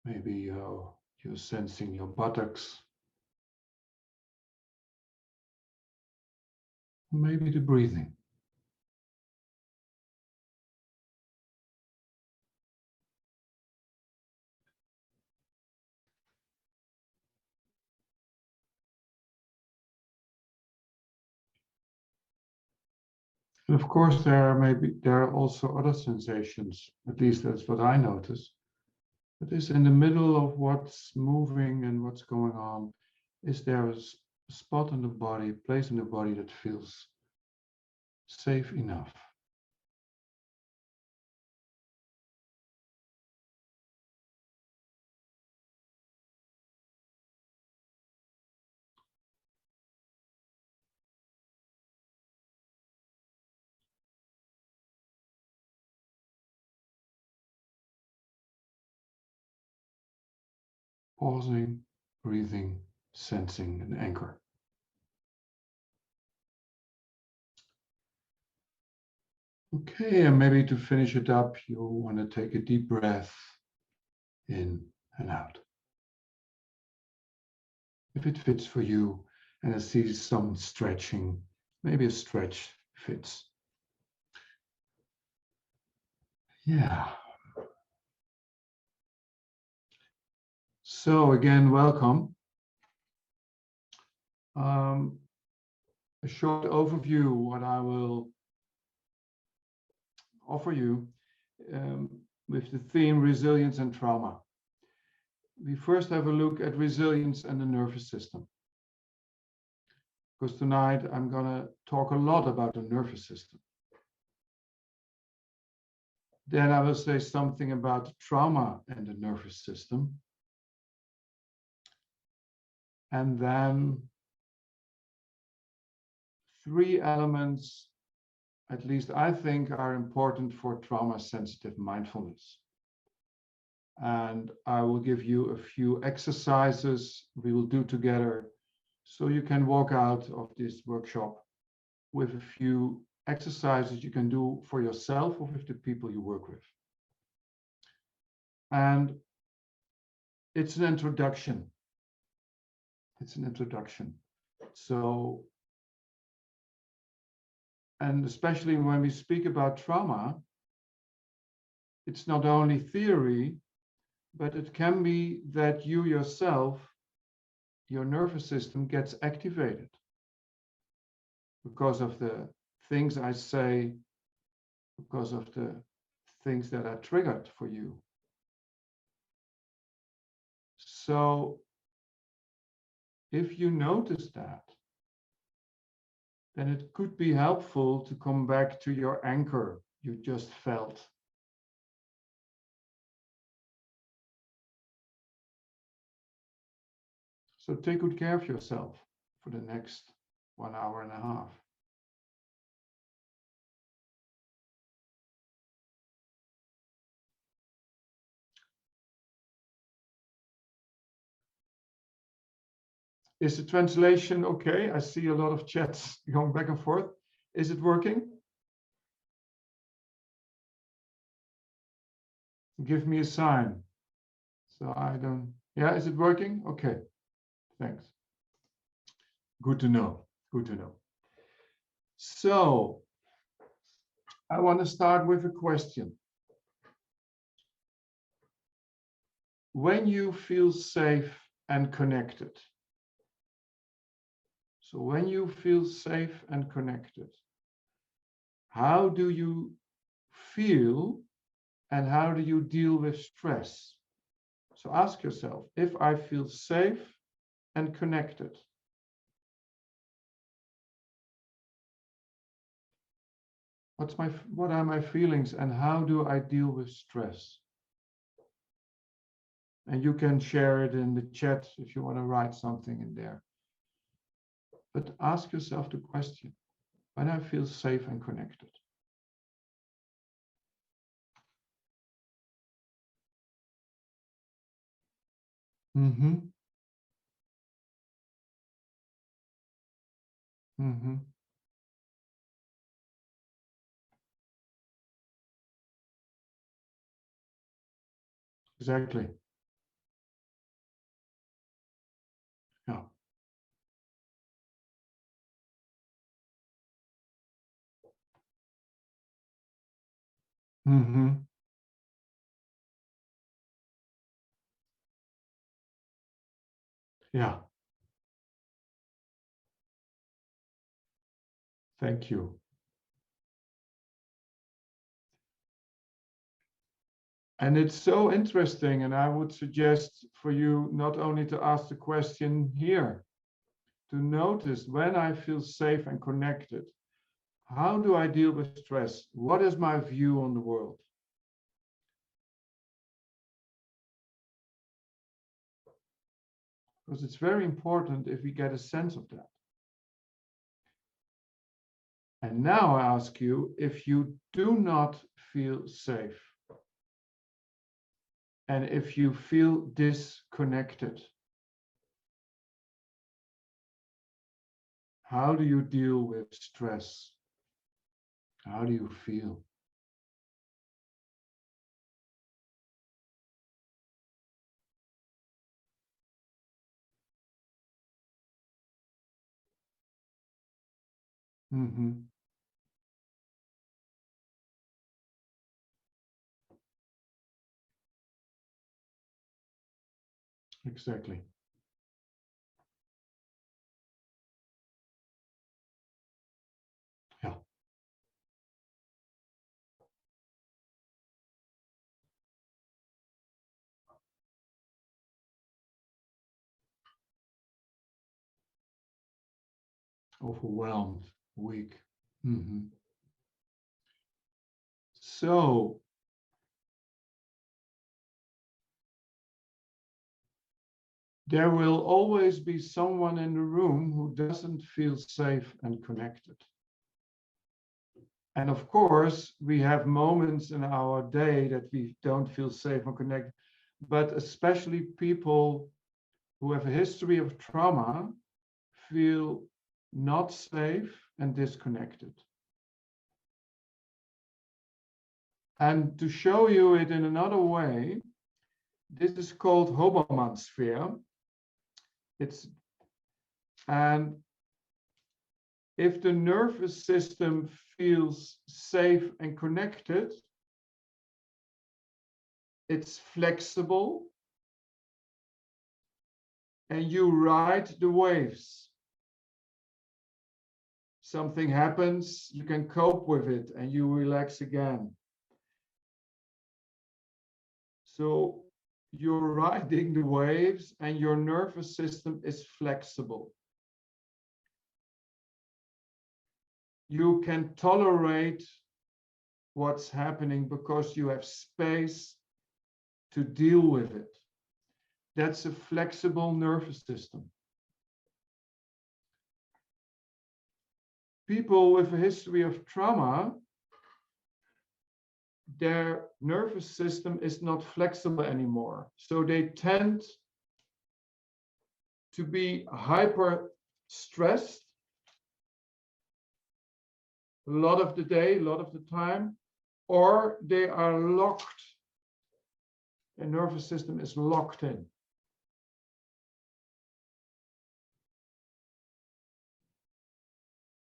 Maybe you're sensing your buttocks. Maybe the breathing. And of course, there are also other sensations. At least that's what I notice. But is in the middle of what's moving and what's going on, is there a spot in the body, place in the body that feels safe enough? Pausing, breathing, sensing, and anchor. Okay, and maybe to finish it up, you want to take a deep breath in and out. If it fits for you, and I see some stretching, maybe a stretch fits. Yeah. So again, welcome. A short overview, what I will offer you with the theme resilience and trauma. We first have a look at resilience and the nervous system. Because tonight I'm going to talk a lot about the nervous system. Then I will say something about trauma and the nervous system. And then 3 elements, at least I think, are important for trauma-sensitive mindfulness. And I will give you a few exercises we will do together so you can walk out of this workshop with a few exercises you can do for yourself or with the people you work with. And it's an introduction. It's an introduction. So, and especially when we speak about trauma, it's not only theory, but it can be that you yourself, your nervous system gets activated because of the things I say, because of the things that are triggered for you. So if you notice that, then it could be helpful to come back to your anchor you just felt. So take good care of yourself for the next 1 hour and a half. Is the translation okay? I see a lot of chats going back and forth. Is it working? Give me a sign. So I don't, yeah, is it working? Okay, thanks. Good to know, good to know. So I want to start with a question. When you feel safe and connected, so when you feel safe and connected, how do you feel and how do you deal with stress? So ask yourself, if I feel safe and connected, what are my feelings and how do I deal with stress? And you can share it in the chat if you want to write something in there. But ask yourself the question, when I feel safe and connected. Mm-hmm. Mm-hmm. Exactly. Mm-hmm. Yeah, thank you. And it's so interesting, and I would suggest for you not only to ask the question here, to notice when I feel safe and connected, how do I deal with stress? What is my view on the world? Because it's very important if we get a sense of that. And now I ask you, if you do not feel safe, and if you feel disconnected, how do you deal with stress? How do you feel? Mm-hmm. Exactly. Yeah. Overwhelmed, weak. Mm-hmm. So there will always be someone in the room who doesn't feel safe and connected. And of course, we have moments in our day that we don't feel safe and connected, but especially people who have a history of trauma feel not safe and disconnected. And to show you it in another way, this is called Hoberman sphere. It's and if the nervous system feels safe and connected, it's flexible and you ride the waves. Something happens, you can cope with it and you relax again. So you're riding the waves and your nervous system is flexible. You can tolerate what's happening because you have space to deal with it. That's a flexible nervous system. People with a history of trauma, their nervous system is not flexible anymore. So they tend to be hyper stressed a lot of the day, a lot of the time, or they are locked. Their nervous system is locked in.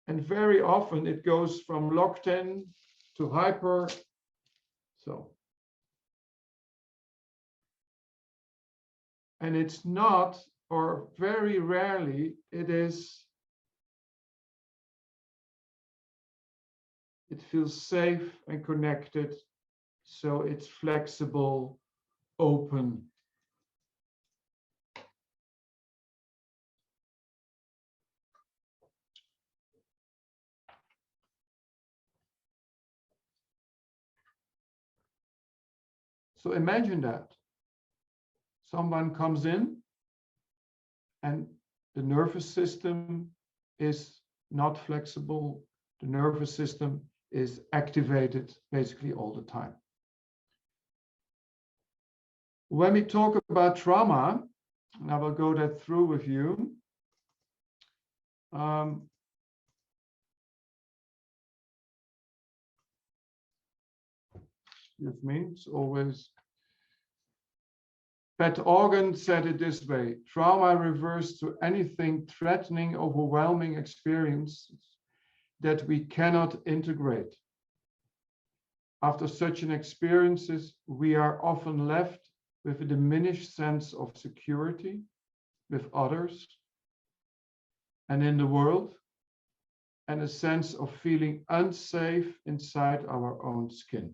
And very often it goes from locked in to hyper. So, and it's not, or very rarely, it feels safe and connected. So it's flexible, open. So imagine that someone comes in and the nervous system is not flexible. The nervous system is activated basically all the time. When we talk about trauma, and I will go that through with you, excuse me, it's always Pat Organ said it this way: trauma refers to anything threatening, overwhelming experiences that we cannot integrate. After such an experiences, we are often left with a diminished sense of security with others and in the world, and a sense of feeling unsafe inside our own skin.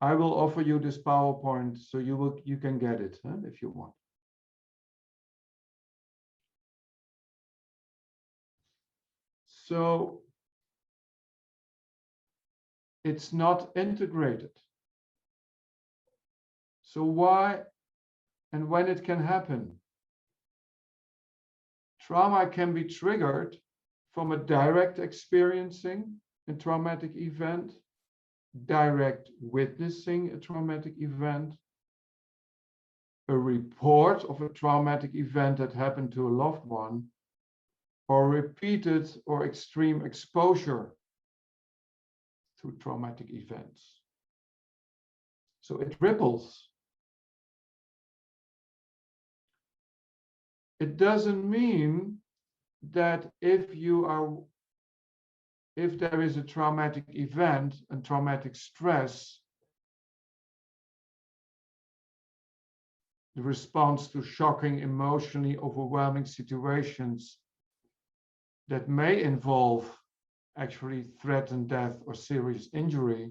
I will offer you this PowerPoint so you can get it if you want. So it's not integrated. So why and when it can happen? Trauma can be triggered from a direct experiencing a traumatic event, direct witnessing a traumatic event, a report of a traumatic event that happened to a loved one, or repeated or extreme exposure to traumatic events. So it ripples. It doesn't mean that if there is a traumatic event and traumatic stress, the response to shocking, emotionally overwhelming situations that may involve actually threatened death or serious injury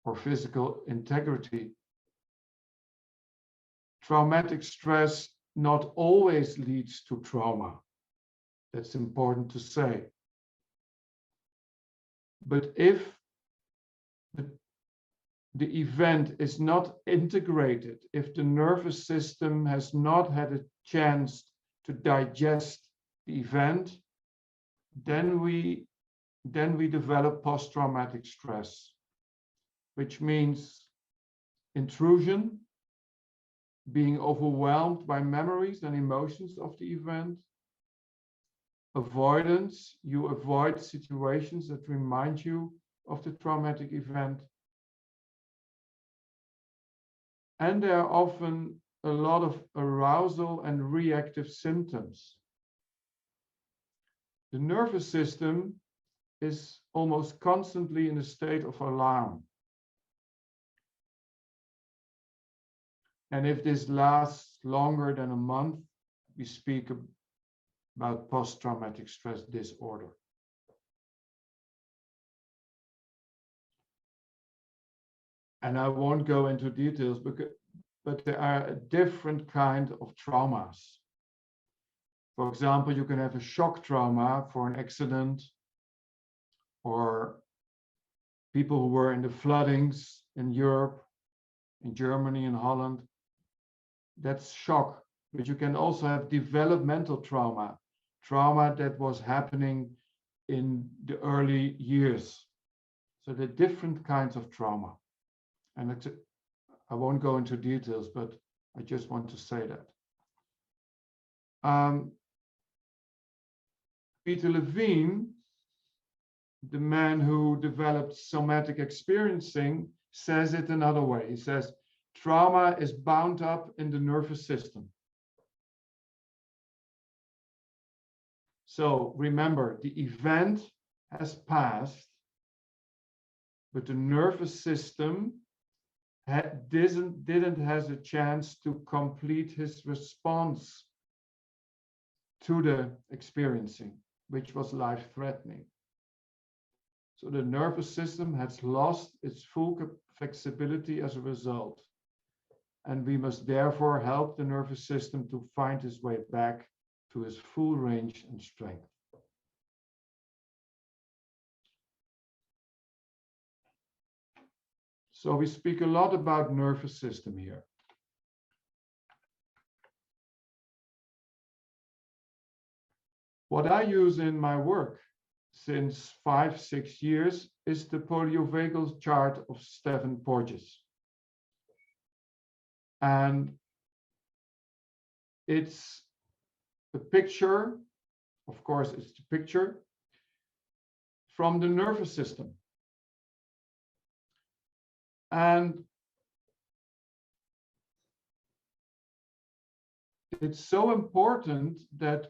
or physical integrity. Traumatic stress not always leads to trauma. That's important to say. But if the event is not integrated, if the nervous system has not had a chance to digest the event, then we develop post-traumatic stress, which means intrusion, being overwhelmed by memories and emotions of the event, avoidance, you avoid situations that remind you of the traumatic event. And there are often a lot of arousal and reactive symptoms. The nervous system is almost constantly in a state of alarm. And if this lasts longer than a month, we speak about post-traumatic stress disorder. And I won't go into details, but there are a different kind of traumas. For example, you can have a shock trauma for an accident, or people who were in the floodings in Europe, in Germany and Holland. That's shock. But you can also have developmental trauma, trauma that was happening in the early years. So there are different kinds of trauma. And I won't go into details, but I just want to say that. Peter Levine, the man who developed somatic experiencing, says it another way. He says, trauma is bound up in the nervous system. So remember, the event has passed, but the nervous system didn't have a chance to complete his response to the experiencing, which was life-threatening. So the nervous system has lost its full flexibility as a result. And we must therefore help the nervous system to find its way back to its full range and strength. So we speak a lot about nervous system here. What I use in my work since 5-6 years is the poliovagal chart of Stephen Porges. And it's a picture, of course, it's the picture from the nervous system. And it's so important that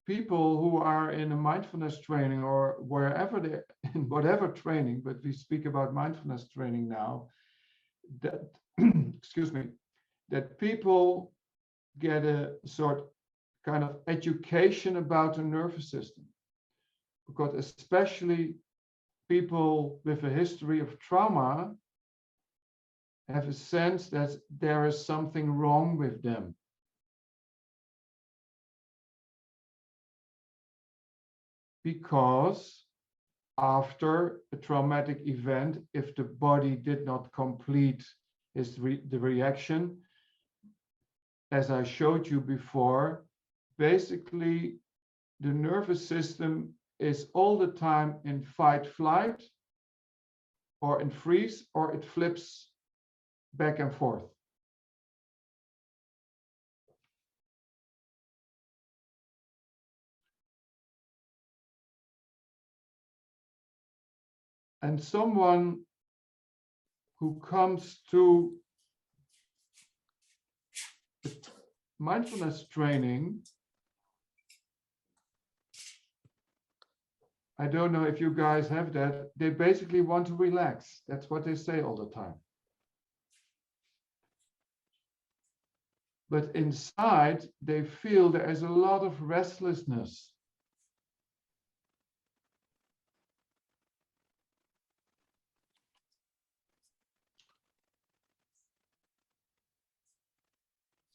people who are in a mindfulness training or wherever they're in whatever training, but we speak about mindfulness training now, that excuse me, that people get a sort kind of education about the nervous system, because especially people with a history of trauma have a sense that there is something wrong with them. Because after a traumatic event, if the body did not complete the reaction, as I showed you before, basically the nervous system is all the time in fight, flight, or in freeze, or it flips back and forth. And someone who comes to mindfulness training, I don't know if you guys have that, they basically want to relax. That's what they say all the time. But inside, they feel there is a lot of restlessness.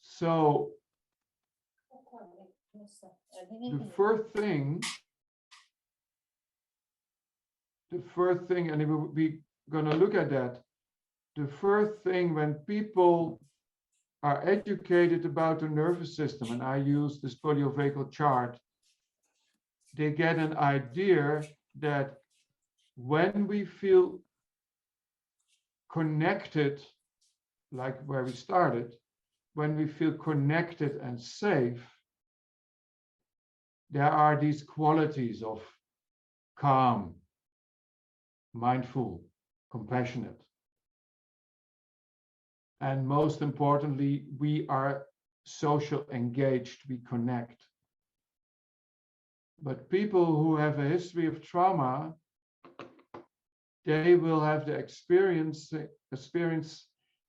So the first thing, and we're going to look at that, the first thing when people are educated about the nervous system, and I use this polyvagal chart, they get an idea that when we feel connected, like where we started, when we feel connected and safe, there are these qualities of calm, mindful, compassionate. And most importantly, we are social engaged, we connect. But people who have a history of trauma, they will have the experience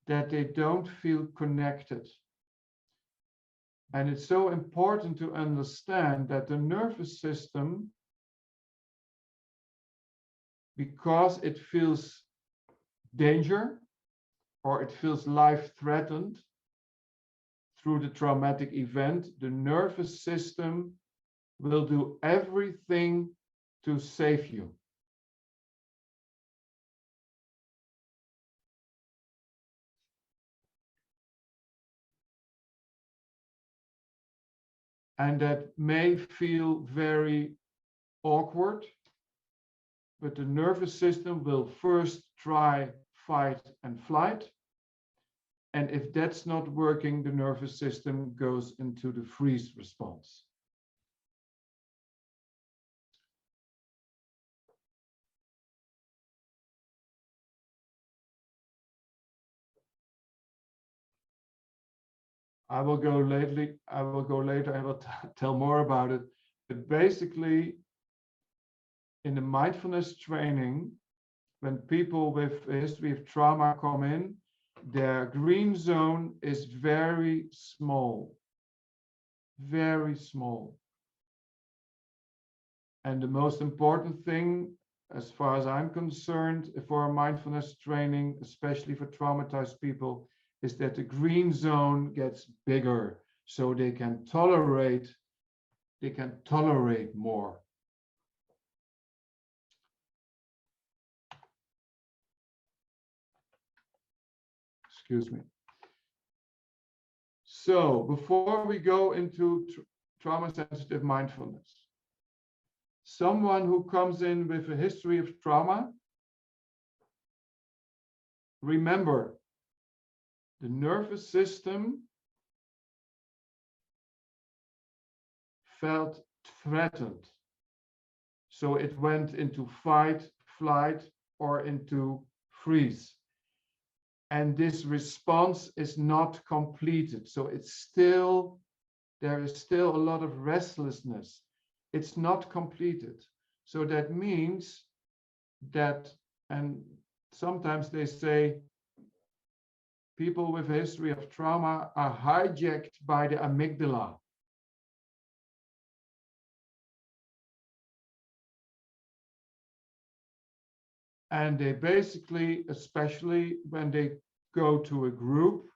that they don't feel connected. And it's so important to understand that the nervous system, because it feels danger or it feels life threatened through the traumatic event, the nervous system will do everything to save you. And that may feel very awkward, but the nervous system will first try fight and flight. And if that's not working, the nervous system goes into the freeze response. I will go later. I will tell more about it. But basically, in the mindfulness training, when people with a history of trauma come in, their green zone is very small. Very small. And the most important thing, as far as I'm concerned, for a mindfulness training, especially for traumatized people, is that the green zone gets bigger so they can tolerate more. Excuse me. So before we go into trauma-sensitive mindfulness, someone who comes in with a history of trauma, remember, the nervous system felt threatened. So it went into fight, flight, or into freeze. And this response is not completed. So there is still a lot of restlessness. it's not completed. So that means that, and sometimes they say people with a history of trauma are hijacked by the amygdala. And they basically, especially when they go to a group,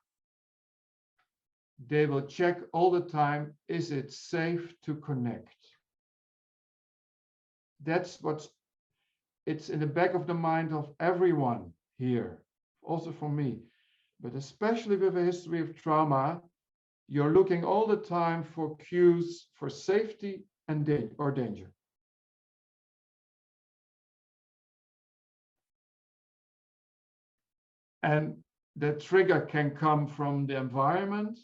they will check all the time, is it safe to connect? That's it's in the back of the mind of everyone here, also for me. But especially with a history of trauma, you're looking all the time for cues for safety and danger. And the trigger can come from the environment.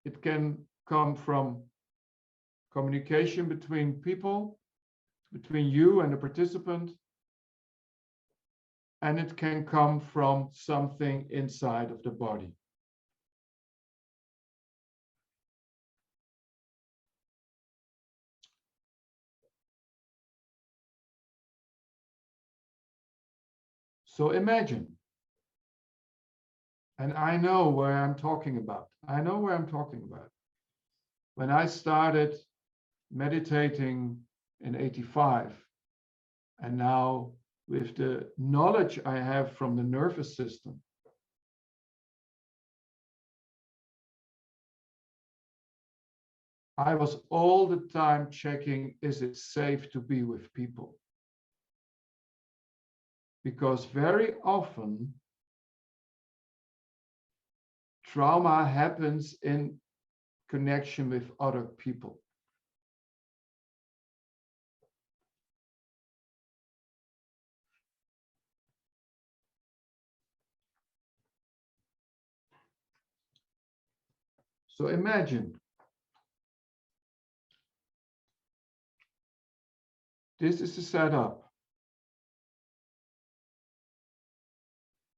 It can come from communication between people, between you and the participant. And it can come from something inside of the body. So imagine, and I know where I'm talking about. I know where I'm talking about. When I started meditating in 85, and now with the knowledge I have from the nervous system, I was all the time checking, is it safe to be with people? Because very often, trauma happens in connection with other people. So imagine, this is the setup.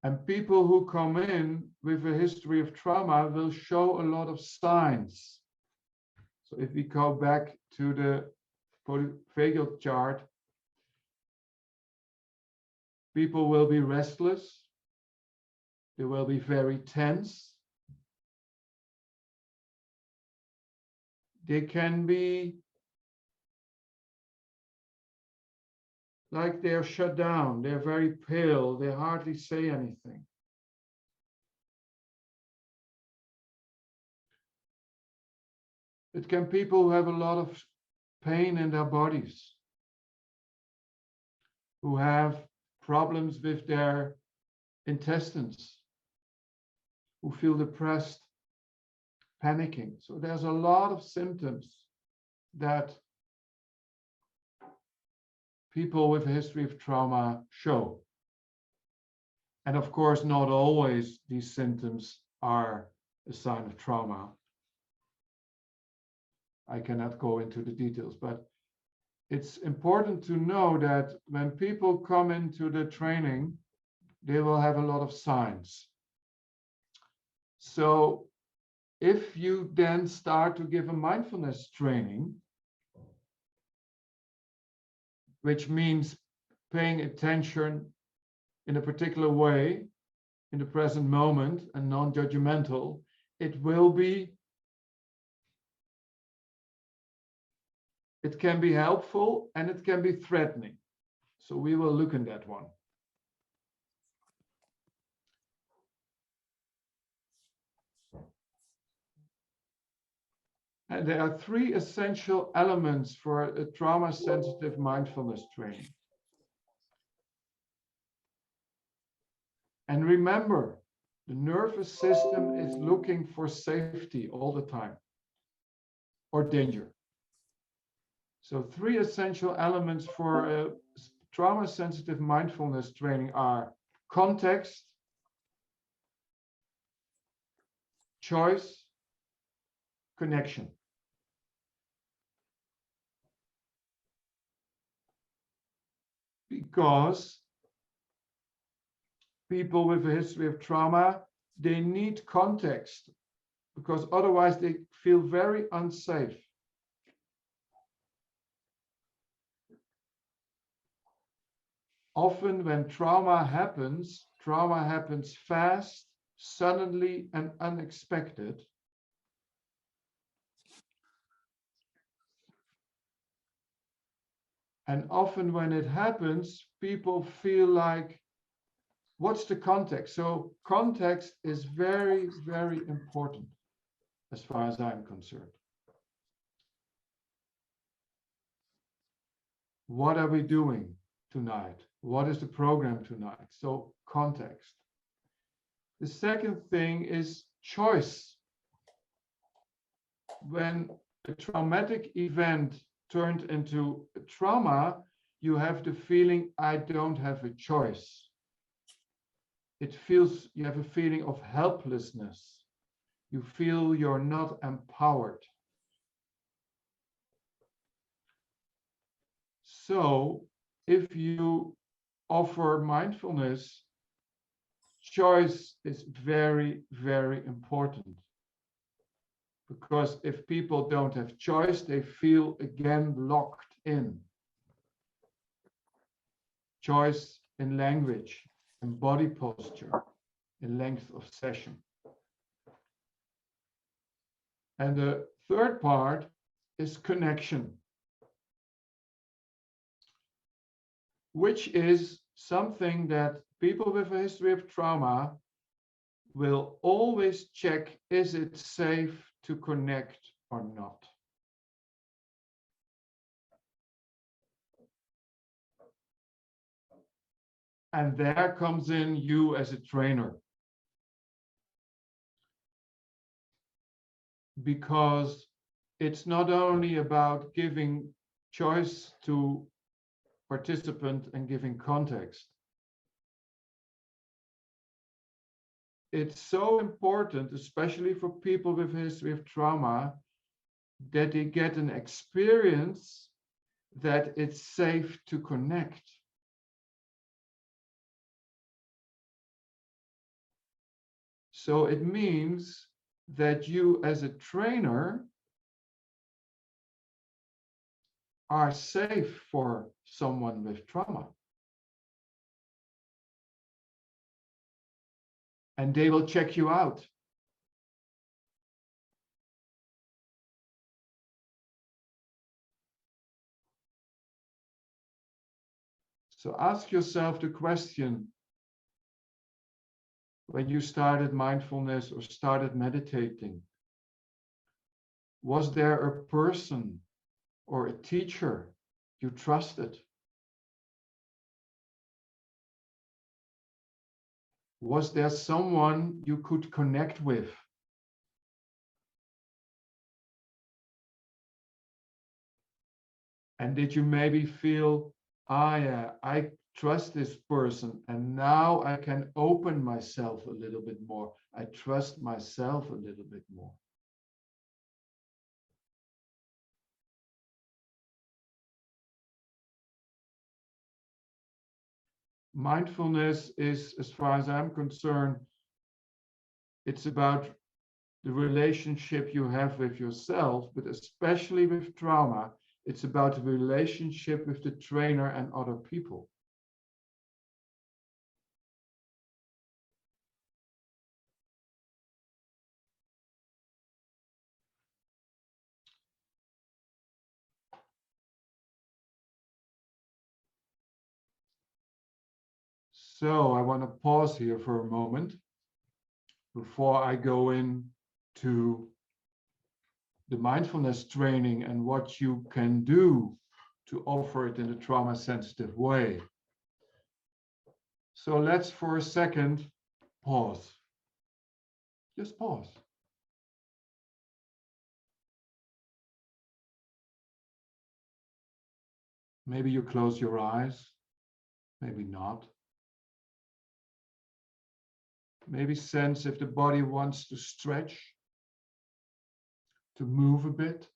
And people who come in with a history of trauma will show a lot of signs. So if we go back to the polyvagal chart, people will be restless. They will be very tense. They can be like they're shut down. They're very pale. They hardly say anything. It can be people who have a lot of pain in their bodies, who have problems with their intestines, who feel depressed, panicking. So there's a lot of symptoms that people with a history of trauma show. And of course, not always these symptoms are a sign of trauma. I cannot go into the details, but it's important to know that when people come into the training, they will have a lot of signs. So if you then start to give a mindfulness training, which means paying attention in a particular way in the present moment and non-judgmental, it can be helpful and it can be threatening. So we will look in that one. And there are three essential elements for a trauma-sensitive mindfulness training. And remember, the nervous system is looking for safety all the time, or danger. So three essential elements for a trauma-sensitive mindfulness training are context, choice, connection. Because people with a history of trauma, they need context, because otherwise they feel very unsafe. often when trauma happens fast, suddenly, and unexpected. And often when it happens, people feel like, what's the context? So context is very, very important as far as I'm concerned. What are we doing tonight? What is the program tonight? So context. The second thing is choice. When a traumatic event turned into a trauma, you have the feeling, I don't have a choice. It feels, you have a feeling of helplessness. You feel you're not empowered. So if you offer mindfulness, choice is very, very important. Because if people don't have choice, they feel again locked in. Choice in language, in body posture, in length of session. And the third part is connection, which is something that people with a history of trauma will always check, is it safe to connect or not? And there comes in you as a trainer. Because it's not only about giving choice to participant and giving context. It's so important, especially for people with a history of trauma, that they get an experience that it's safe to connect. So it means that you as a trainer are safe for someone with trauma. And they will check you out. So ask yourself the question, when you started mindfulness or started meditating, was there a person or a teacher you trusted? Was there someone you could connect with? And did you maybe feel, yeah, I trust this person and now I can open myself a little bit more. I trust myself a little bit more. Mindfulness is, as far as I'm concerned, it's about the relationship you have with yourself, but especially with trauma, it's about the relationship with the trainer and other people. So I want to pause here for a moment before I go into the mindfulness training and what you can do to offer it in a trauma-sensitive way. So let's for a second pause. Just pause. Maybe you close your eyes, maybe not. Maybe sense if the body wants to stretch, to move a bit.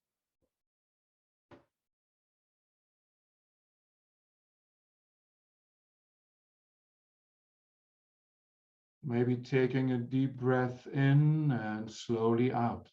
Maybe taking a deep breath in and slowly out.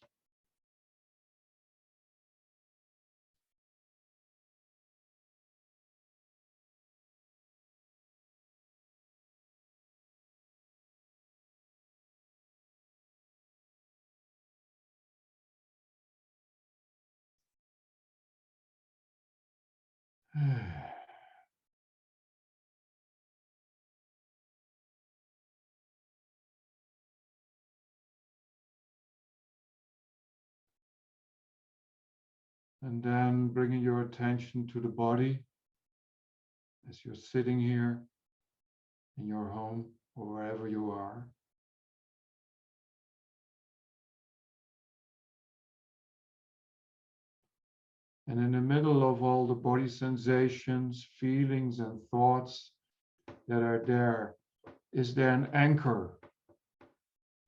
And then bringing your attention to the body as you're sitting here in your home or wherever you are. And in the middle of all the body sensations, feelings, and thoughts that are there, is there an anchor?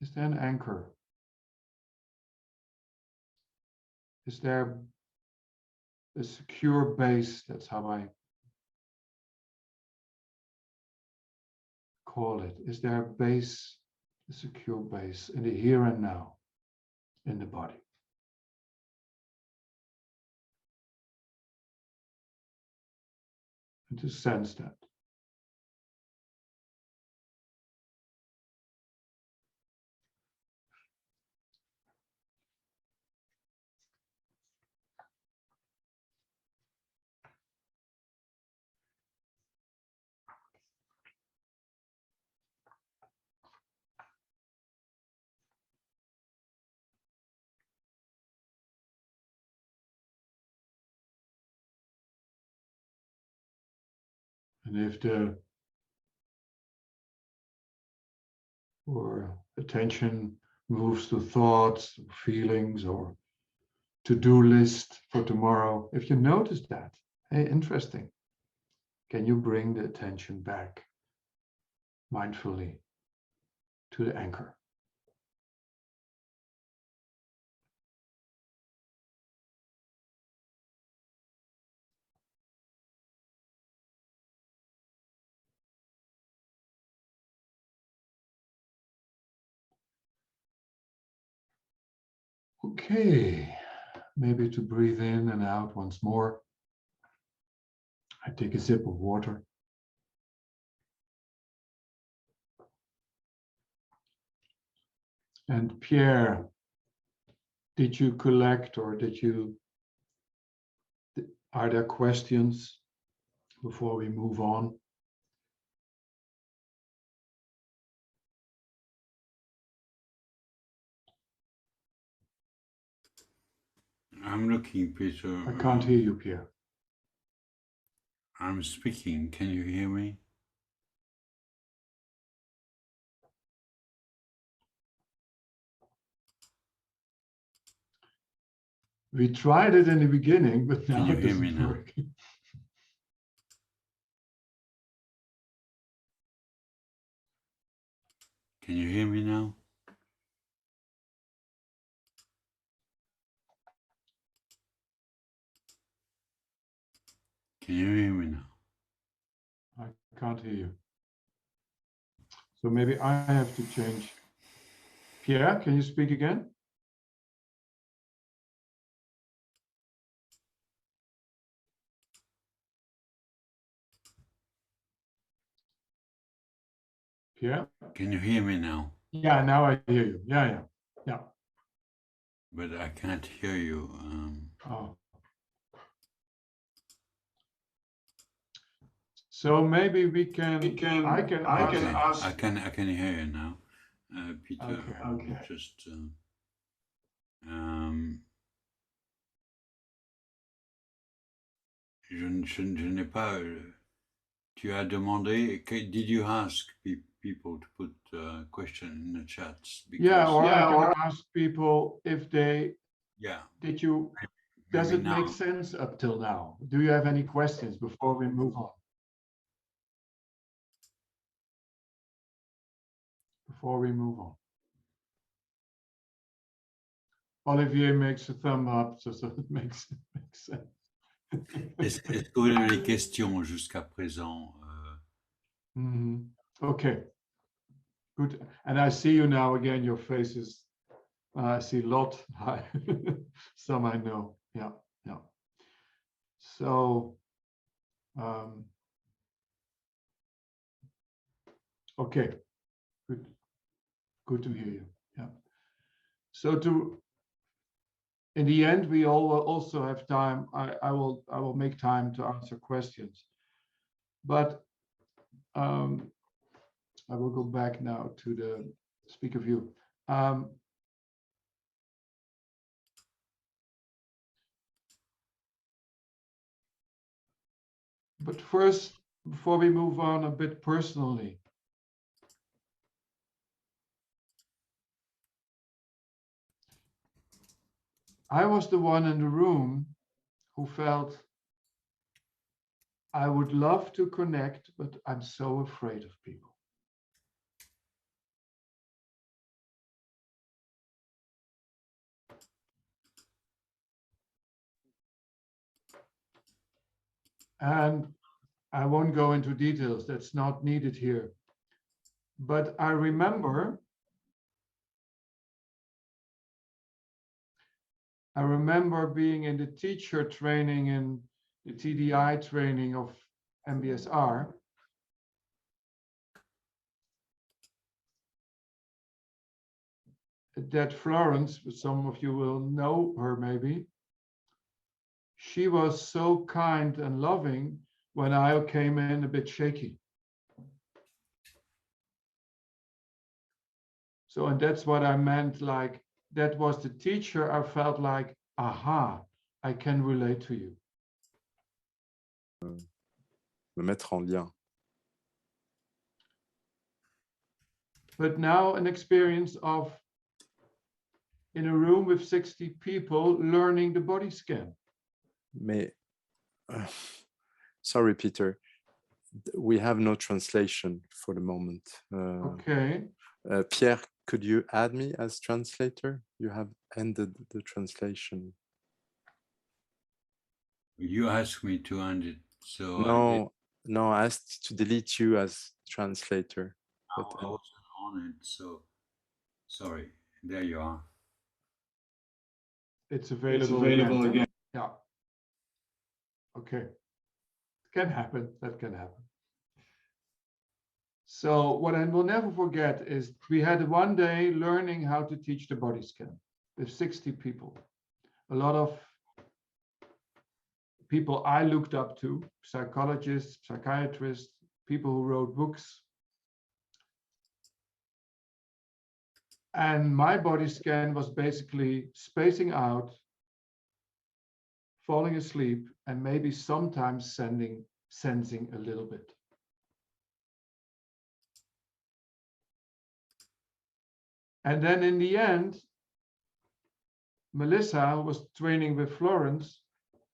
Is there an anchor? Is there a secure base? That's how I call it. Is there a base, a secure base in the here and now in the body? And to sense that. And if the or attention moves to thoughts, feelings, or to-do list for tomorrow, if you notice that, hey, interesting, can you bring the attention back mindfully to the anchor? Okay, maybe to breathe in and out once more. I take a sip of water. And Pierre, did you collect or are there questions before we move on? I'm looking, Peter. I can't hear you, Pierre. I'm speaking. Can you hear me? We tried it in the beginning, but now it doesn't work. Can you hear me now? Can you hear me now? I can't hear you. So maybe I have to change. Pierre, can you speak again? Pierre? Can you hear me now? Yeah, now I hear you. Yeah. But I can't hear you. Oh. So maybe we can. I can ask. I can hear you now, Peter. Okay. Just. Je n'ai pas. Tu as demandé. Did you ask people to put question in the chats? Because, I can ask people if they. Yeah. Did you? Does it make sense up till now? Do you have any questions before we move on? Before we move on. Olivier makes a thumb up, so it makes sense. Est-ce que vous avez des questions jusqu'à présent? Okay. Good. And I see you now again. Your face is. I see a lot. Some I know. Yeah. So. Okay. Good to hear you. Yeah. So in the end, we all will also have time. I will make time to answer questions. But I will go back now to the speaker view. But first, before we move on a bit personally, I was the one in the room who felt I would love to connect, but I'm so afraid of people. And I won't go into details, that's not needed here. But I remember being in the teacher training in the TDI training of MBSR. That Florence, some of you will know her maybe, she was so kind and loving when I came in a bit shaky. So, and that's what I meant, like, that was the teacher. I felt like, aha, I can relate to you. Me mettre en lien. But now an experience of in a room with 60 people learning the body scan. Mais, sorry, Peter, we have no translation for the moment. Okay. Pierre, could you add me as translator? You have ended the translation. You asked me to end it, so no, I asked to delete you as translator. I wasn't on it, so sorry. There you are. It's available again. Yeah. Okay. It can happen. That can happen. So what I will never forget is we had one day learning how to teach the body scan with 60 people. A lot of people I looked up to, psychologists, psychiatrists, people who wrote books. And my body scan was basically spacing out, falling asleep, and maybe sometimes sensing a little bit. And then in the end, Melissa, who was training with Florence,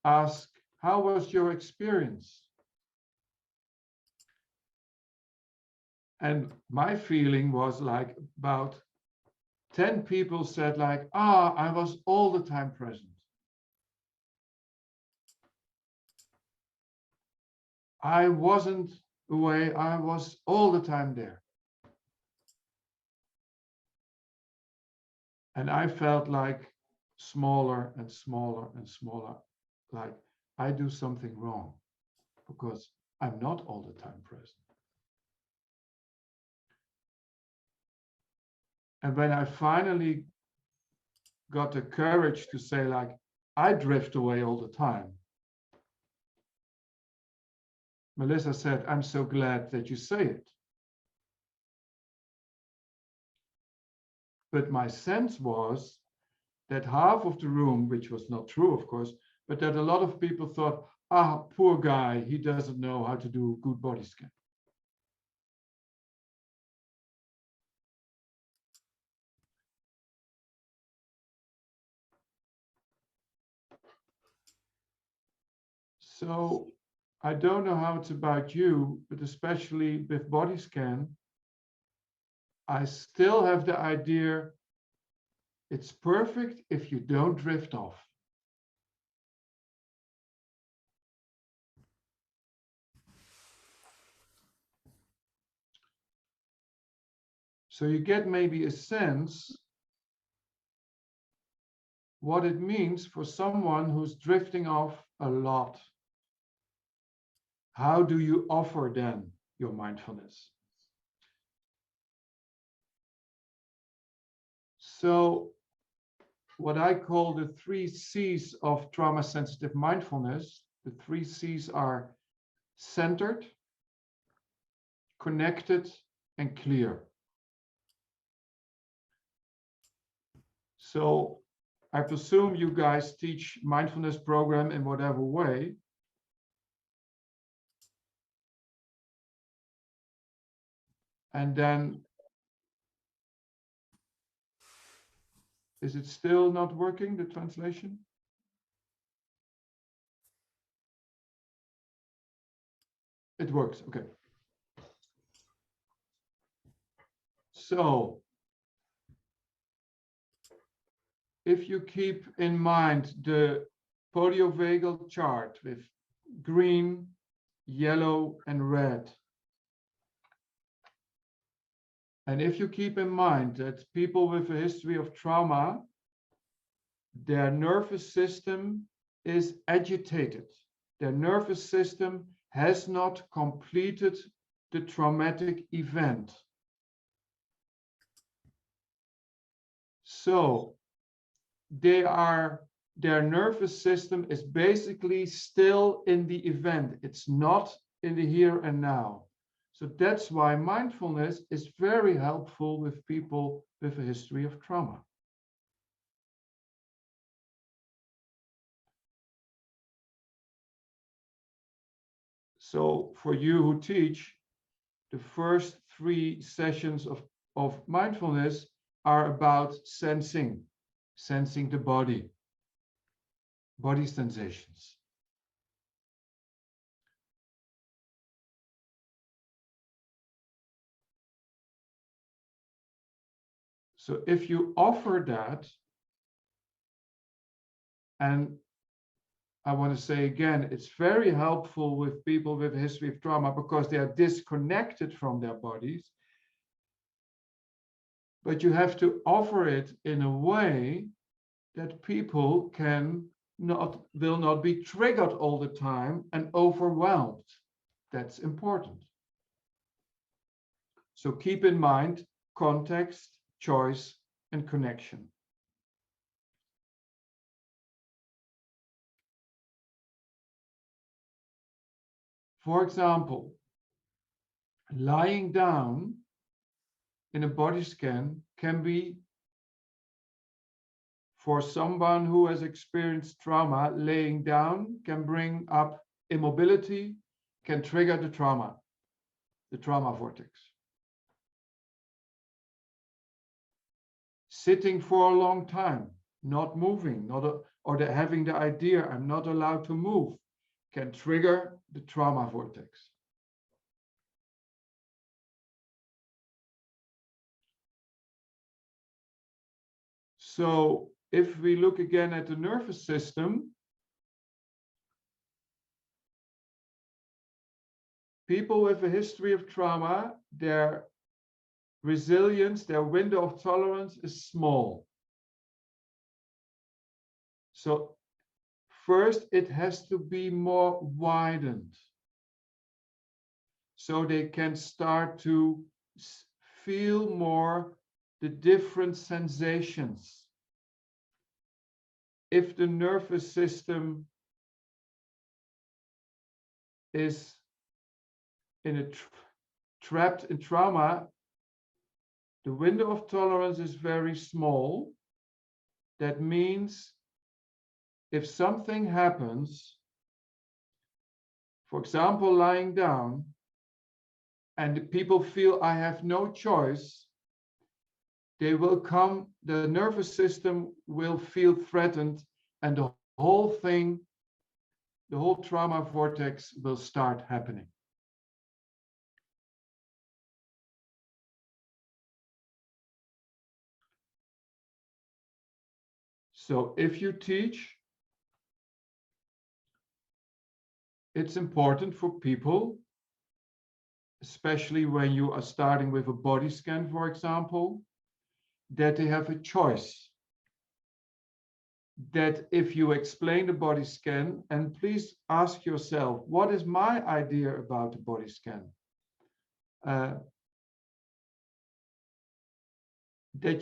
asked, how was your experience? And my feeling was like about 10 people said like, I was all the time present. I wasn't away, I was all the time there. And I felt like smaller and smaller and smaller, like I do something wrong because I'm not all the time present. And when I finally got the courage to say like, I drift away all the time, Melissa said, I'm so glad that you say it. But my sense was that half of the room, which was not true, of course, but that a lot of people thought, poor guy, he doesn't know how to do a good body scan. So I don't know how it's about you, but especially with body scan, I still have the idea it's perfect if you don't drift off. So you get maybe a sense what it means for someone who's drifting off a lot. How do you offer then your mindfulness? So what I call the 3 C's of trauma-sensitive mindfulness. The 3 C's are centered, connected, and clear. So I presume you guys teach mindfulness program in whatever way. And then, is it still not working, the translation? It works, okay. So, if you keep in mind the poliovagal chart with green, yellow, and red, and if you keep in mind that people with a history of trauma, their nervous system is agitated. Their nervous system has not completed the traumatic event. So their nervous system is basically still in the event. It's not in the here and now. So that's why mindfulness is very helpful with people with a history of trauma. So for you who teach, the first 3 sessions of mindfulness are about sensing the body sensations. So if you offer that, and I want to say again, it's very helpful with people with a history of trauma because they are disconnected from their bodies. But you have to offer it in a way that people will not be triggered all the time and overwhelmed. That's important. So keep in mind context, choice, and connection. For example, lying down in a body scan can be, for someone who has experienced trauma, laying down can bring up immobility, can trigger the trauma vortex. Sitting for a long time, not moving, having the idea I'm not allowed to move, can trigger the trauma vortex. So if we look again at the nervous system, people with a history of trauma, their resilience, their window of tolerance is small. So first, it has to be more widened so they can start to feel more the different sensations. If the nervous system is trapped in trauma, the window of tolerance is very small. That means if something happens, for example, lying down, and people feel I have no choice, the nervous system will feel threatened, and the whole trauma vortex will start happening. So if you teach, it's important for people, especially when you are starting with a body scan, for example, that they have a choice. That if you explain the body scan, and please ask yourself, what is my idea about the body scan? That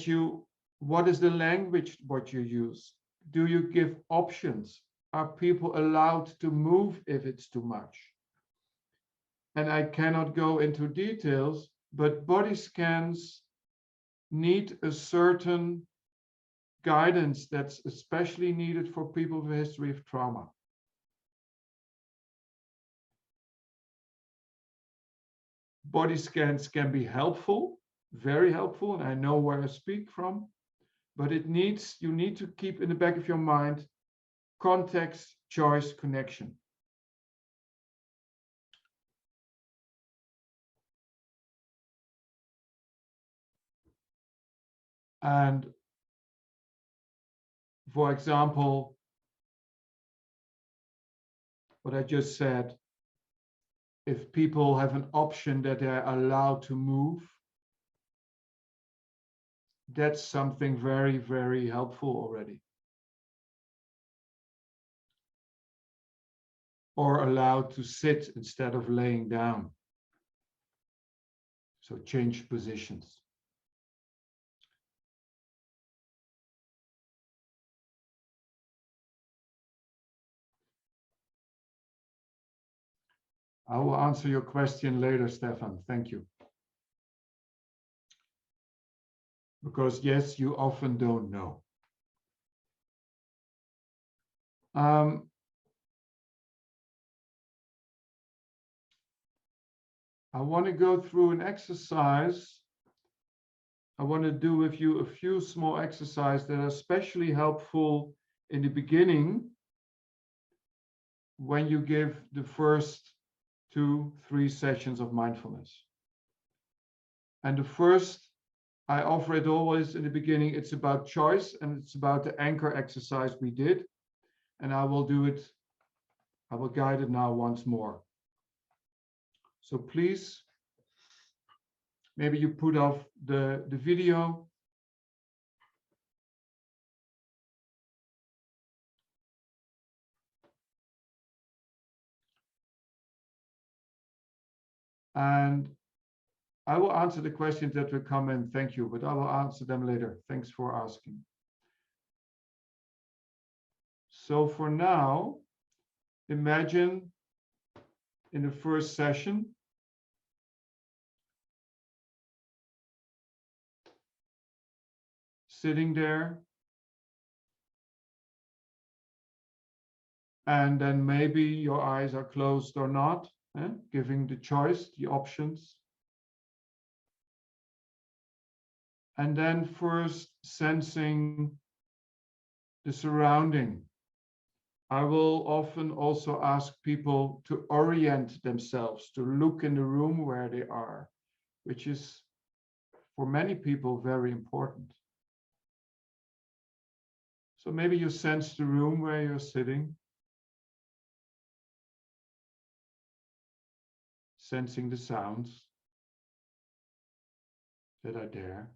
you What is the language what you use? Do you give options? Are people allowed to move if it's too much? And I cannot go into details, but body scans need a certain guidance that's especially needed for people with a history of trauma. Body scans can be helpful, very helpful, and I know where I speak from, but you need to keep in the back of your mind context, choice, connection. And for example, what I just said, if people have an option that they're allowed to move, that's something very, very helpful already. Or allowed to sit instead of laying down. So change positions. I will answer your question later, Stefan. Thank you. Because yes, you often don't know. I want to go through an exercise. I want to do with you a few small exercises that are especially helpful in the beginning when you give the first 2-3 sessions of mindfulness. And the first, I offer it always in the beginning, it's about choice and it's about the anchor exercise we did. And I will do it, I will guide it now once more. So please, maybe you put off the video. And I will answer the questions that will come in. Thank you, but I will answer them later. Thanks for asking. So for now, imagine in the first session, sitting there, and then maybe your eyes are closed or not, giving the choice, the options. And then first sensing the surrounding. I will often also ask people to orient themselves, to look in the room where they are, which is for many people very important. So maybe you sense the room where you're sitting, sensing the sounds that are there.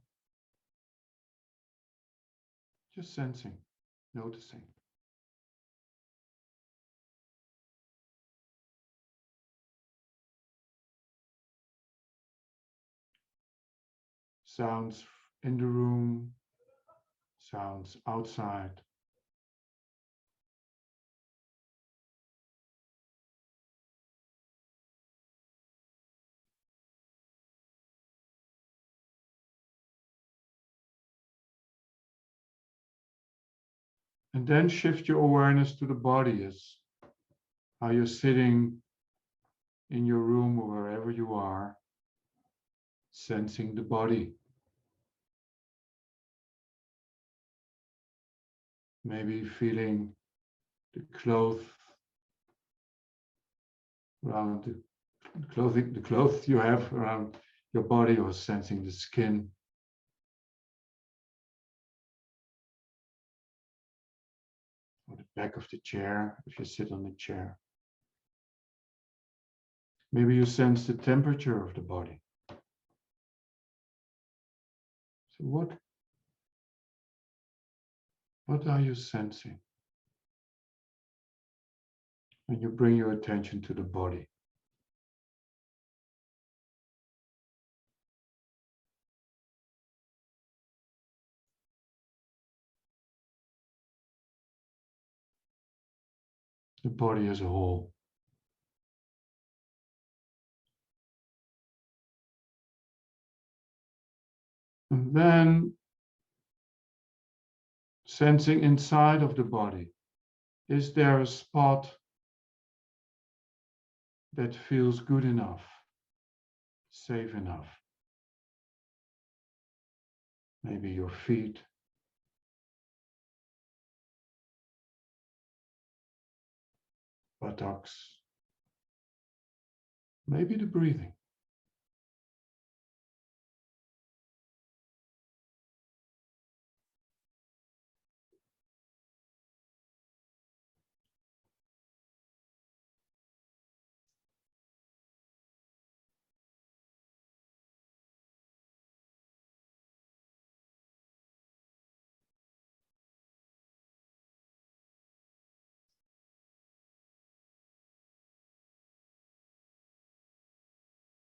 Just sensing, noticing. Sounds in the room, sounds outside. And then shift your awareness to the body, as how you're sitting in your room or wherever you are, sensing the body. Maybe feeling the clothes around the clothes you have around your body, or sensing the skin. Or the back of the chair, if you sit on the chair. Maybe you sense the temperature of the body. So what are you sensing when you bring your attention to the body? the body as a whole. And then sensing inside of the body. Is there a spot that feels good enough, safe enough? Maybe your feet, buttocks, maybe the breathing.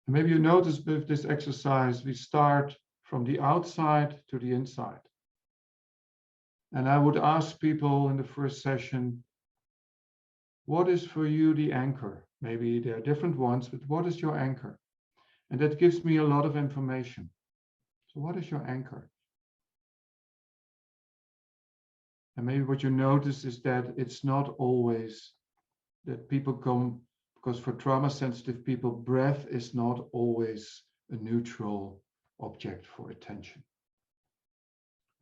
Maybe you notice with this exercise, we start from the outside to the inside. And I would ask people in the first session, what is for you the anchor? Maybe there are different ones, but what is your anchor? And that gives me a lot of information. So what is your anchor? And maybe what you notice is that it's not always that people come, because for trauma sensitive people, breath is not always a neutral object for attention.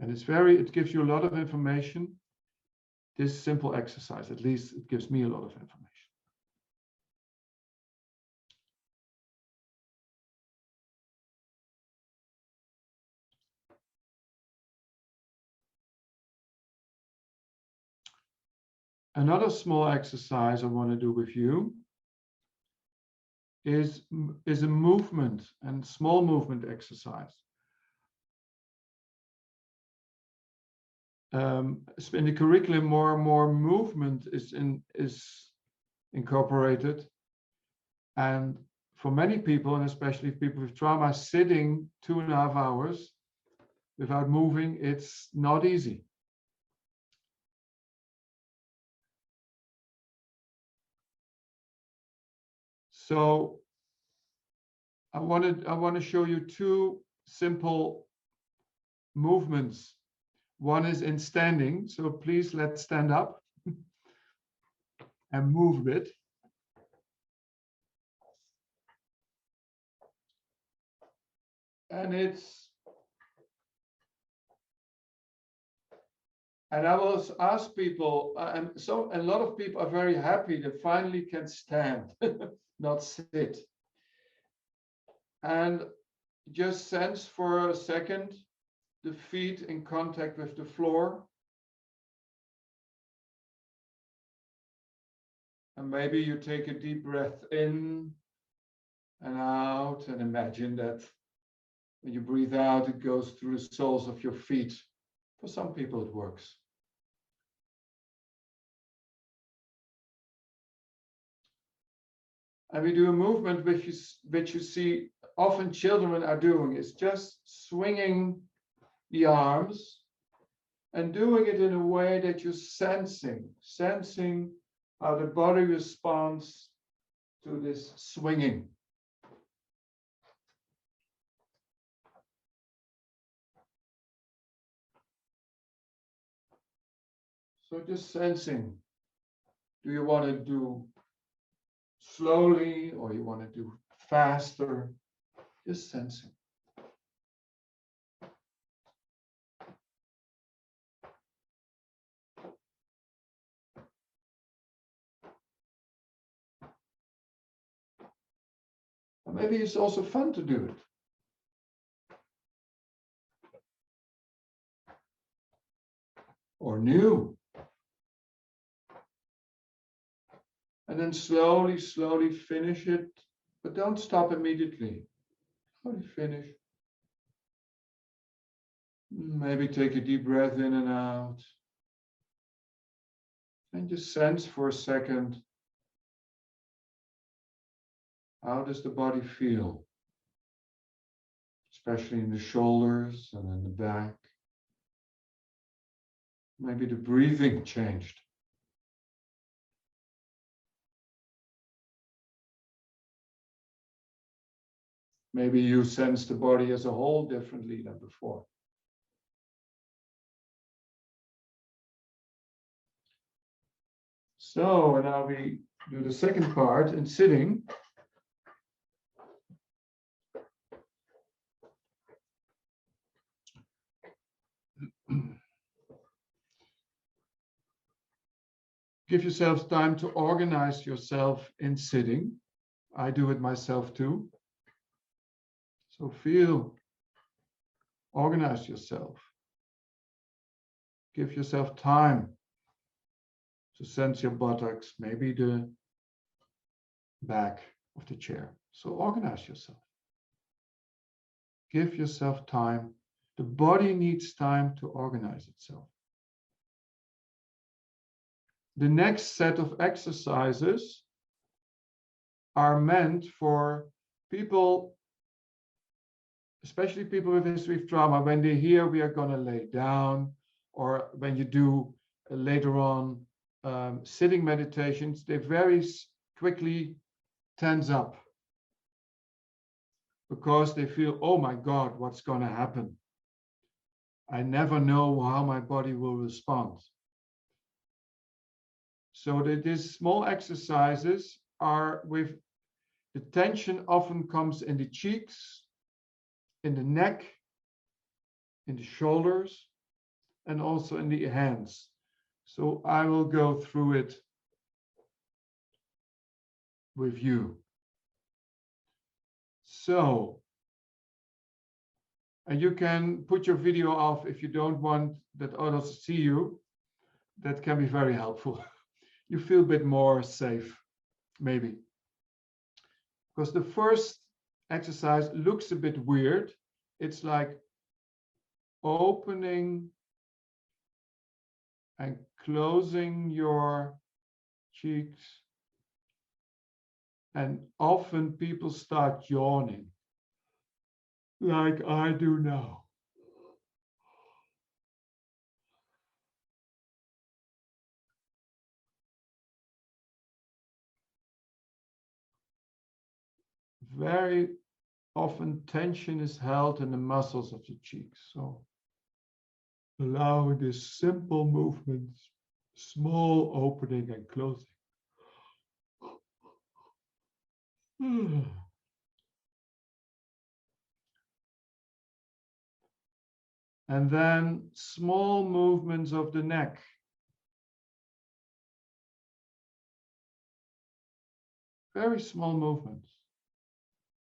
And it gives you a lot of information. This simple exercise, at least it gives me a lot of information. Another small exercise I want to do with you is a movement and small movement exercise. In the curriculum, more and more movement is incorporated, and for many people, and especially people with trauma, sitting 2.5 hours without moving, it's not easy. So I want to show you 2 simple movements. One is in standing, so please let's stand up and move a bit. And I will ask people, and so a lot of people are very happy they finally can stand, not sit. And just sense for a second the feet in contact with the floor. And maybe you take a deep breath in and out, and imagine that when you breathe out, it goes through the soles of your feet. For some people, it works. And we do a movement which you see often children are doing. It's just swinging the arms and doing it in a way that you're sensing how the body responds to this swinging. So just sensing, do you want to do slowly or you want to do faster? Just sensing. And maybe it's also fun to do it. Or new. And then slowly finish it, but don't stop immediately. Slowly finish. Maybe take a deep breath in and out. And just sense for a second, how does the body feel? Especially in the shoulders and in the back. Maybe the breathing changed. Maybe you sense the body as a whole differently than before. So now we do the second part in sitting. Give yourself time to organize yourself in sitting. I do it myself too. So organize yourself. Give yourself time to sense your buttocks, maybe the back of the chair. So organize yourself. Give yourself time. The body needs time to organize itself. The next set of exercises are meant for people, especially people with history of trauma, when they hear we are going to lay down, or when you do later on sitting meditations, they very quickly tense up because they feel, oh my God, what's going to happen? I never know how my body will respond. So these small exercises are with the tension often comes in the cheeks, in the neck, in the shoulders, and also in the hands. So I will go through it with you. So, and you can put your video off if you don't want that others see you. That can be very helpful. You feel a bit more safe, maybe. Because the first exercise looks a bit weird. It's like opening and closing your cheeks. And often people start yawning, like I do now. Very often tension is held in the muscles of the cheeks. So allowing this simple movements, small opening and closing. And then small movements of the neck. Very small movements.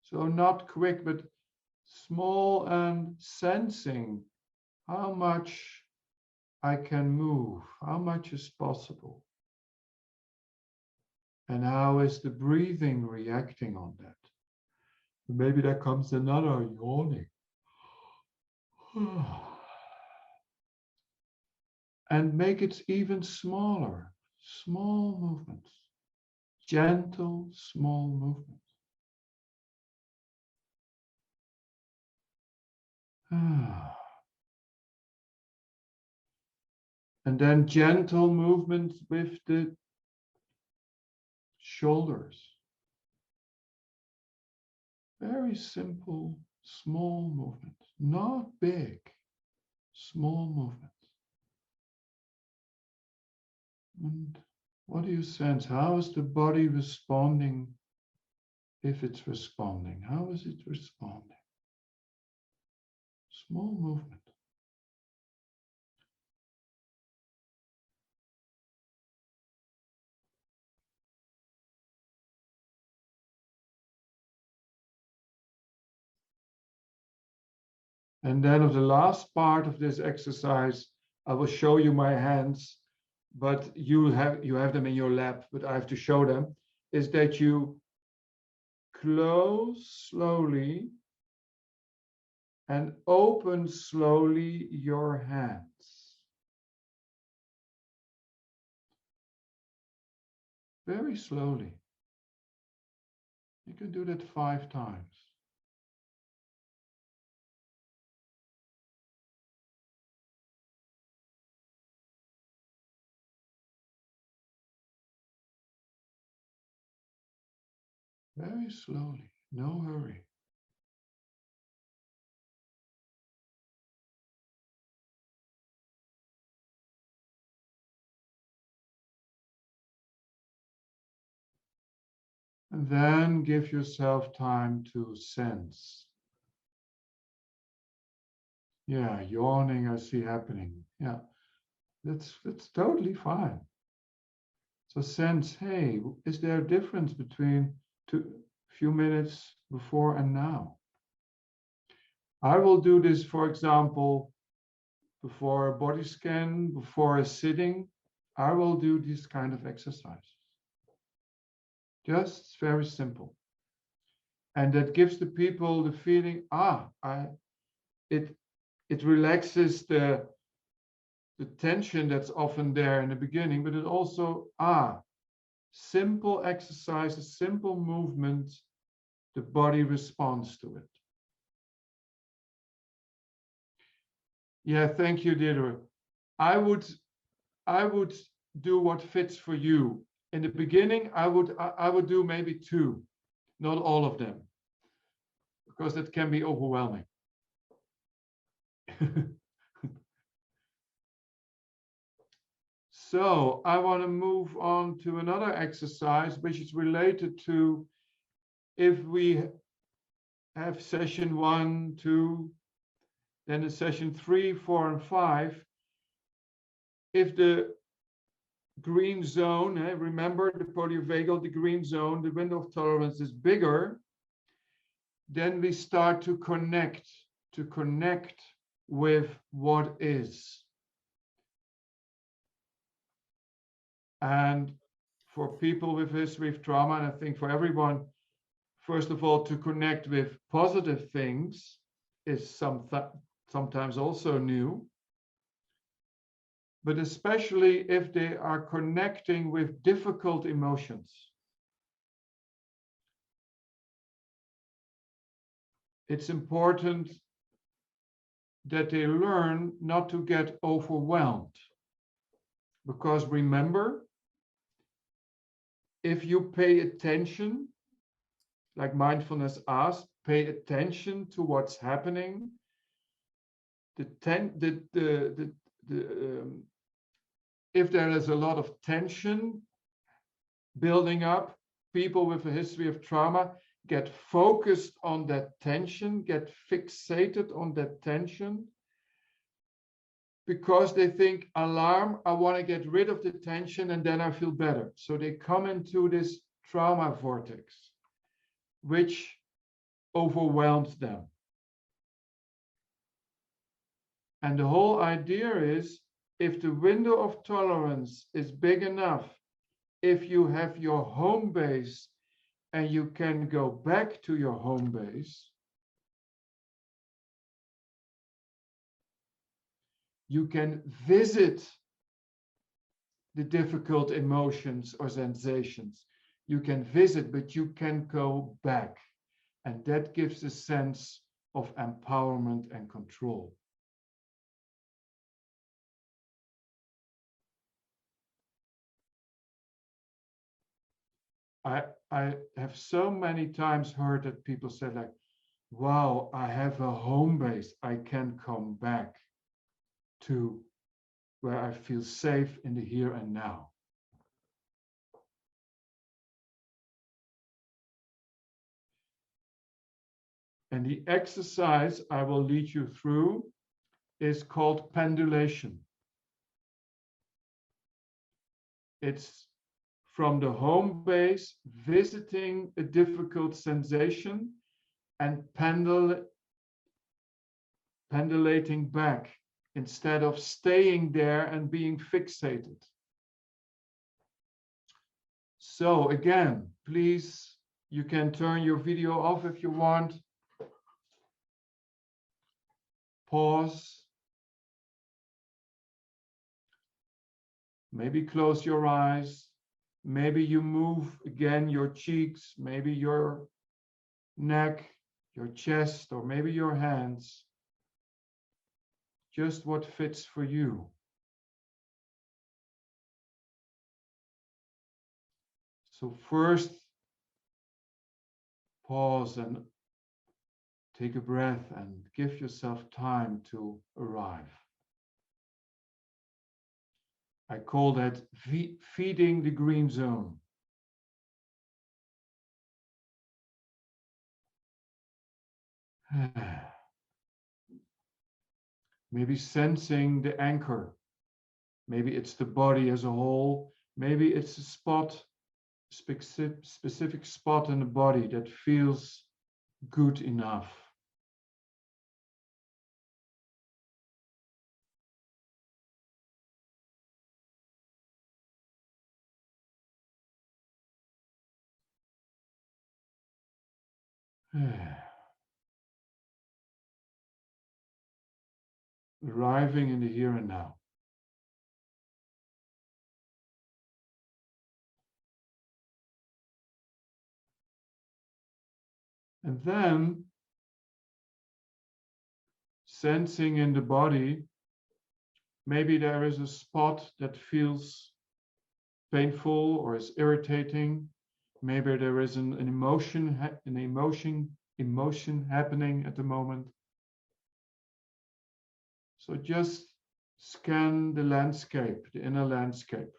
So not quick, but small, and sensing how much I can move, how much is possible. And how is the breathing reacting on that? Maybe there comes another yawning. And make it even smaller, small movements, gentle, small movements. And then gentle movements with the shoulders. Very simple, small movements, not big, small movements. And what do you sense? How is the body responding if it's responding? How is it responding? Small movement. And then of the last part of this exercise, I will show you my hands, but you have them in your lap, but I have to show them, is that you close slowly and open slowly your hands. Very slowly. You can do that 5 times. Very slowly, no hurry. And then give yourself time to sense. Yeah, yawning I see happening. Yeah, that's totally fine. So sense, hey, is there a difference between a few minutes before and now? I will do this, for example, before a body scan, before a sitting. I will do this kind of exercise. Just very simple. And that gives the people the feeling, it relaxes the tension that's often there in the beginning, but it also, simple exercises, simple movement, the body responds to it. Yeah, thank you, Deirdre. I would do what fits for you. In the beginning, I would do maybe 2, not all of them, because that can be overwhelming. So I want to move on to another exercise, which is related to if we have session 1, 2, then in session 3, 4, and 5, if the green zone, remember the polyvagal, the green zone, the window of tolerance is bigger, then we start to connect with what is. And for people with history of trauma, and I think for everyone, first of all, to connect with positive things is sometimes also new. But especially if they are connecting with difficult emotions. It's important that they learn not to get overwhelmed. Because remember, if you pay attention, like mindfulness asks, pay attention to what's happening, if there is a lot of tension building up, people with a history of trauma get focused on that tension, get fixated on that tension, because they think, alarm, I want to get rid of the tension and then I feel better. So they come into this trauma vortex, which overwhelms them. And the whole idea is, if the window of tolerance is big enough, if you have your home base and you can go back to your home base, you can visit the difficult emotions or sensations. You can visit, but you can go back. And that gives a sense of empowerment and control. I have so many times heard that people say like, wow, I have a home base. I can come back to where I feel safe in the here and now. And the exercise I will lead you through is called pendulation. It's from the home base, visiting a difficult sensation and pendulating back instead of staying there and being fixated. So again, please, you can turn your video off if you want. Pause. Maybe close your eyes. Maybe you move again your cheeks, maybe your neck, your chest, or maybe your hands. Just what fits for you. So first, pause and take a breath and give yourself time to arrive. I call that feeding the green zone. Maybe sensing the anchor. Maybe it's the body as a whole. Maybe it's a spot, specific spot in the body that feels good enough. Arriving in the here and now. And then sensing in the body, maybe there is a spot that feels painful or is irritating. Maybe there is an emotion happening at the moment. So just scan the landscape, the inner landscape.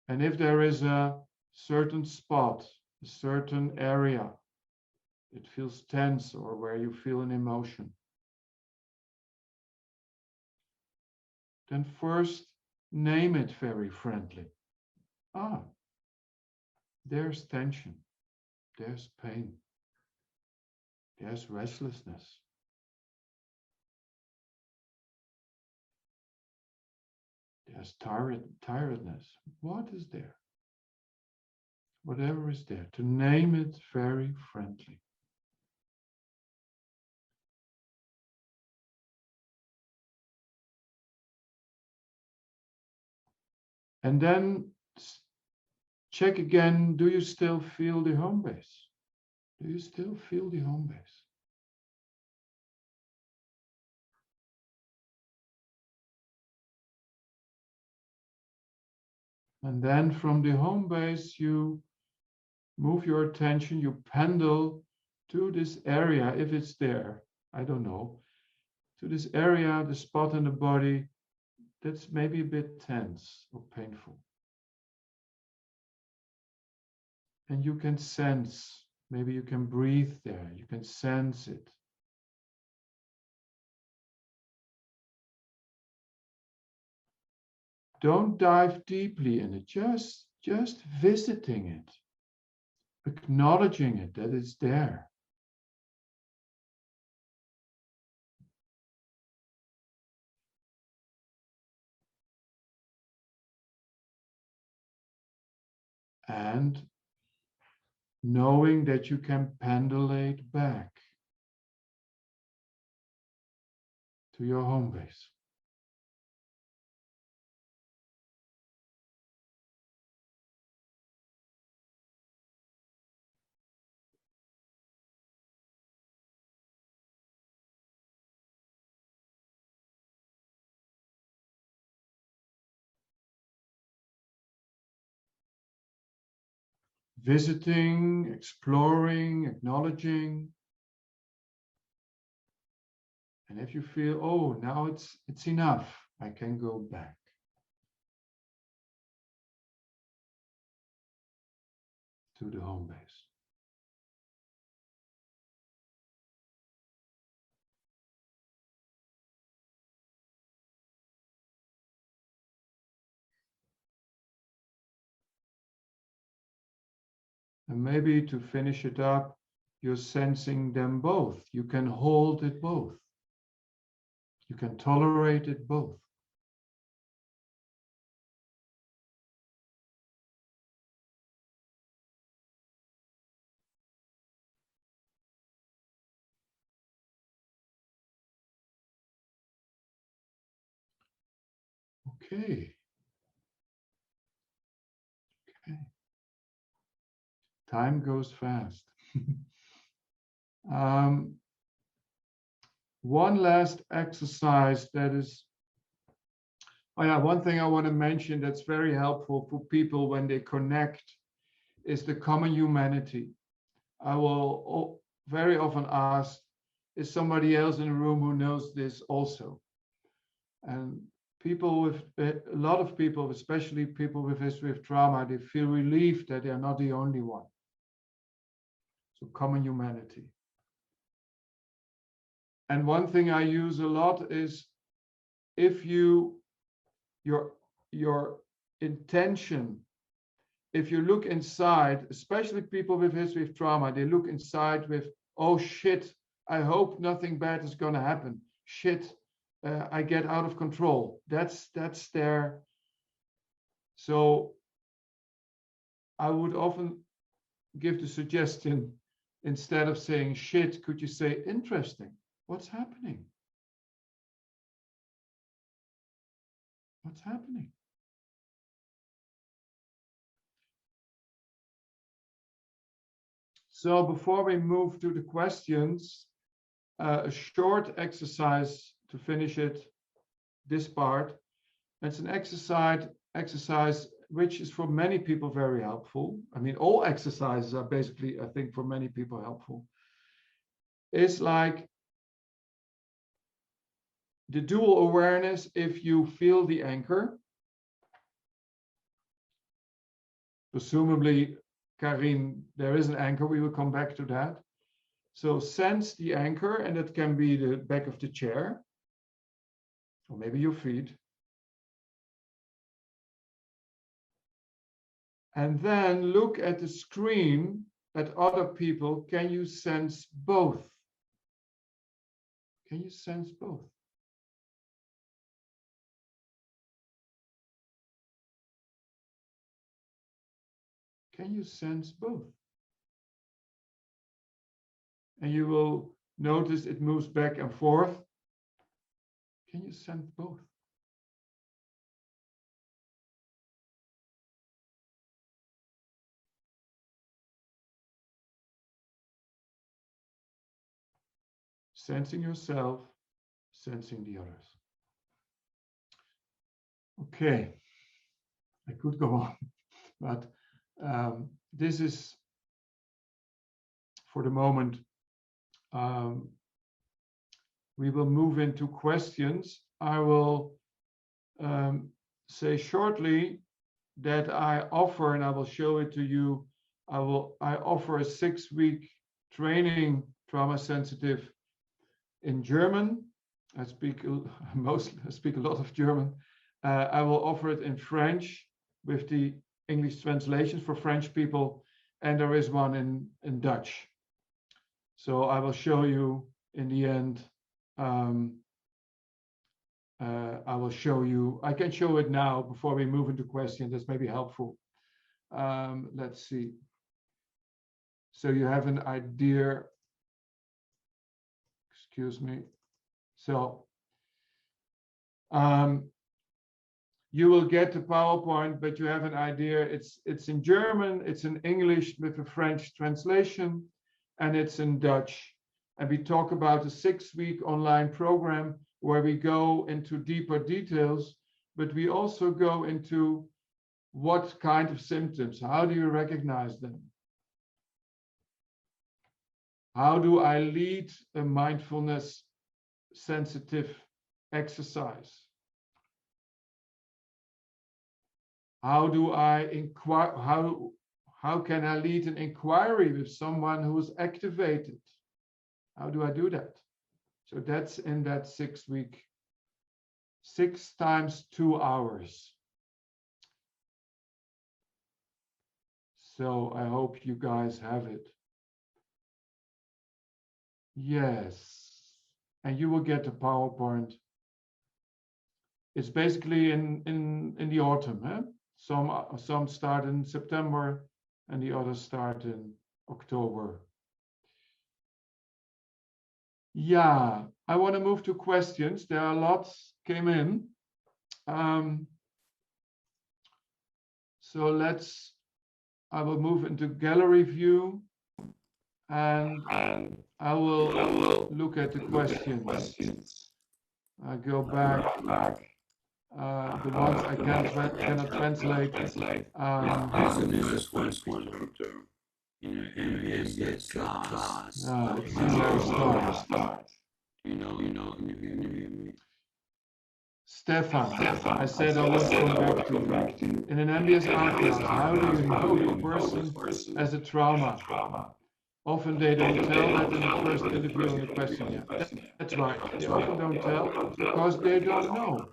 And if there is a certain spot, a certain area, it feels tense or where you feel an emotion, then first name it very friendly. Ah, there's tension, there's pain, there's restlessness. There's tiredness. What is there? Whatever is there, to name it very friendly. And then check again, do you still feel the home base? Do you still feel the home base? And then from the home base, you move your attention, you pendle to this area, if it's there, I don't know, to this area, the spot in the body that's maybe a bit tense or painful. And you can sense, maybe you can breathe there, you can sense it. Don't dive deeply in it, just visiting it, acknowledging it, that it's there. And knowing that you can pendulate back to your home base. Visiting, exploring, acknowledging. And if you feel, oh, now it's enough, I can go back. To the home base. And maybe to finish it up, you're sensing them both. You can hold it both. You can tolerate it both. Okay. Okay. Time goes fast. One last exercise that is, oh yeah, one thing I want to mention that's very helpful for people when they connect is the common humanity. I will very often ask, is somebody else in the room who knows this also? And people with, a lot of people, especially people with history of trauma, they feel relieved that they are not the only one. So common humanity. And one thing I use a lot is if your intention, if you look inside, especially people with history of trauma, they look inside with, oh shit, I hope nothing bad is going to happen. Shit, I get out of control. That's their. So I would often give the suggestion, instead of saying shit, could you say interesting? What's happening? What's happening? So before we move to the questions, a short exercise to finish it, this part. It's an exercise which is for many people very helpful. I mean, all exercises are basically, I think, for many people helpful. It's like the dual awareness. If you feel the anchor, presumably, Karin, there is an anchor. We will come back to that. So sense the anchor, and it can be the back of the chair, or maybe your feet. And then look at the screen at other people. Can you sense both? Can you sense both? Can you sense both? And you will notice it moves back and forth. Can you sense both? Sensing yourself, sensing the others. Okay, I could go on, but this is, for the moment, we will move into questions. I will say shortly that I offer, and I will show it to you, I offer a 6-week training, trauma sensitive, in German. I speak a lot of German. I will offer it in French with the English translations for French people, and there is one in Dutch. So I will show you in the end. I will show you. I can show it now before we move into questions. That's maybe helpful. Let's see. So you have an idea. Excuse me. So you will get the PowerPoint, but you have an idea. It's in German, it's in English with a French translation, and it's in Dutch. And we talk about a 6-week online program where we go into deeper details, but we also go into what kind of symptoms, how do you recognize them? How do I lead a mindfulness sensitive exercise? How do I inquire? How can I lead an inquiry with someone who is activated? How do I do that? So that's in that 6-week, 6 times 2 hours. So I hope you guys have it. Yes, and you will get the PowerPoint. It's basically in the autumn. Huh? Some start in September, and the others start in October. Yeah, I want to move to questions. There are lots came in. So I will move into gallery view, and I will look at the questions. I go back. The ones I cannot translate. Class. It's very smart. Stefan, I said I would come back to you. In an MBSR class, how do you know the person has a trauma? Often they don't tell that in the first interview or the questionnaire. That's right. They often don't tell because they don't know.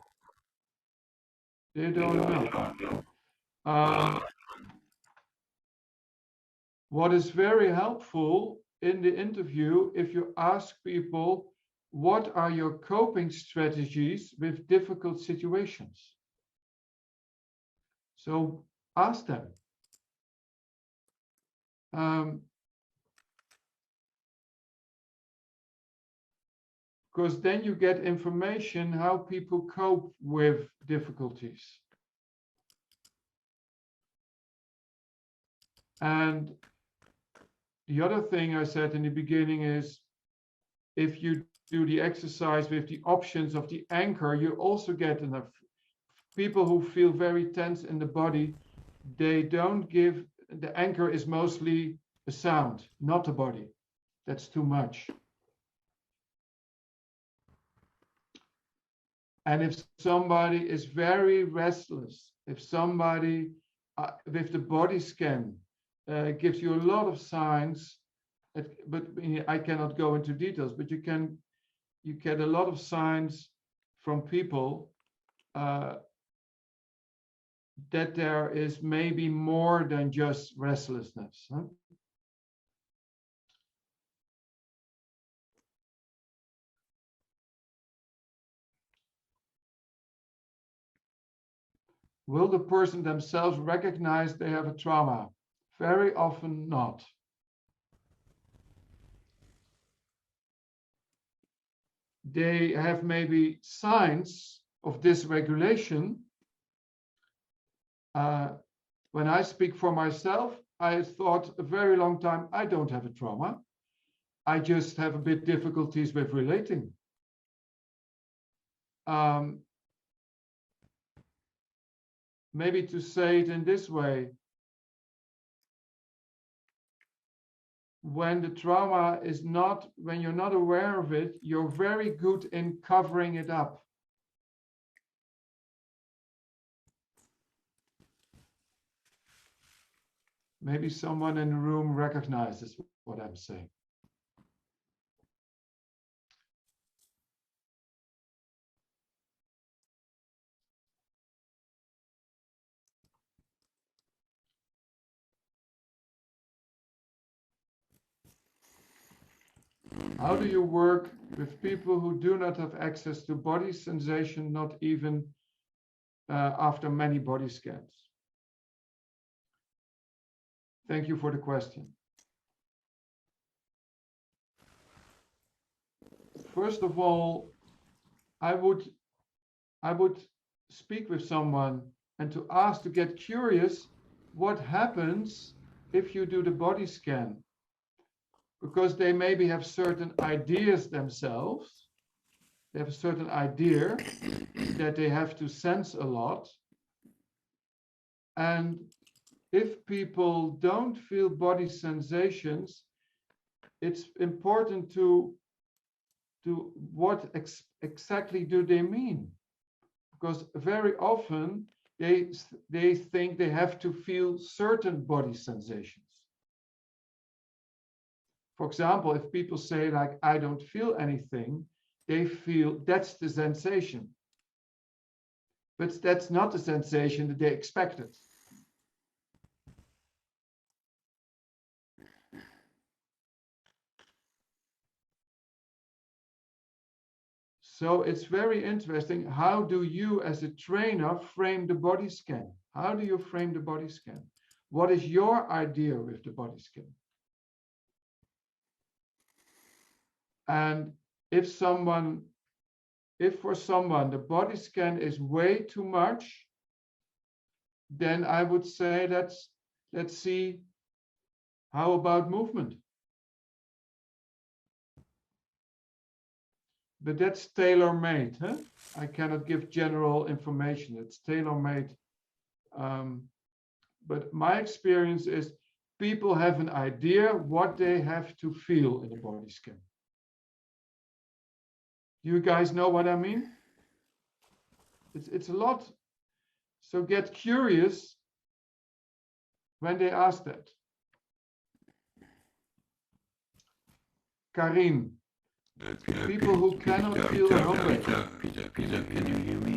They don't know. What is very helpful in the interview, if you ask people, what are your coping strategies with difficult situations? So ask them. Because then you get information how people cope with difficulties. And the other thing I said in the beginning is, if you do the exercise with the options of the anchor, you also get enough. People who feel very tense in the body, they don't give, the anchor is mostly a sound, not the body. That's too much. And if somebody is very restless, if somebody with the body scan gives you a lot of signs, but I cannot go into details, but you get a lot of signs from people that there is maybe more than just restlessness. Huh? Will the person themselves recognize they have a trauma? Very often not. They have maybe signs of dysregulation. When I speak for myself, I thought a very long time, I don't have a trauma. I just have a bit difficulties with relating. Maybe to say it in this way, when the trauma is not, when you're not aware of it, you're very good in covering it up. Maybe someone in the room recognizes what I'm saying. How do you work with people who do not have access to body sensation, not even after many body scans? Thank you for the question. First of all, I would speak with someone and to ask, to get curious, what happens if you do the body scan? Because they maybe have certain ideas themselves. They have a certain idea that they have to sense a lot. And if people don't feel body sensations, it's important to what exactly do they mean? Because very often they think they have to feel certain body sensations. For example, if people say like, I don't feel anything, they feel that's the sensation. But that's not the sensation that they expected. So it's very interesting. How do you as a trainer frame the body scan? How do you frame the body scan? What is your idea with the body scan? And if for someone the body scan is way too much, then I would say let's see, how about movement? But that's tailor-made. Huh? I cannot give general information. It's tailor-made. But my experience is people have an idea what they have to feel in a body scan. You guys know what I mean? It's a lot. So get curious when they ask that. Karin, people who cannot feel a home base. Peter, can you hear me?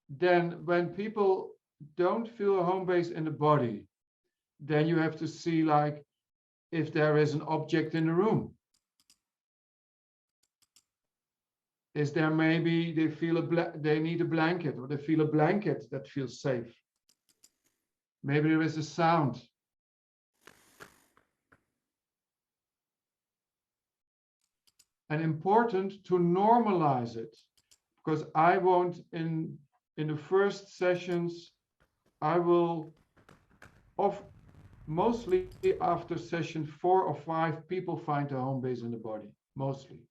Then when people don't feel a home base in the body, then you have to see like if there is an object in the room. Is there maybe they feel they need a blanket, or they feel a blanket that feels safe? Maybe there is a sound. And important to normalize it, because I won't in the first sessions, I will mostly after session 4 or 5, people find a home base in the body, mostly.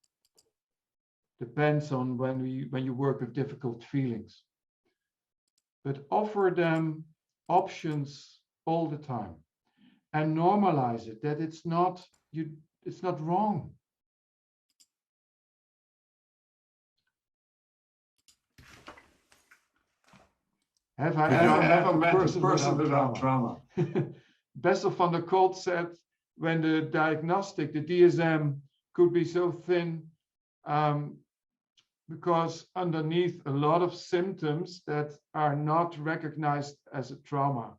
Depends on when you work with difficult feelings. But offer them options all the time and normalize it, that it's not wrong. Have I ever met a person without trauma? Bessel van der Kolk said, when the diagnostic, the DSM, could be so thin, because underneath a lot of symptoms that are not recognized as a trauma.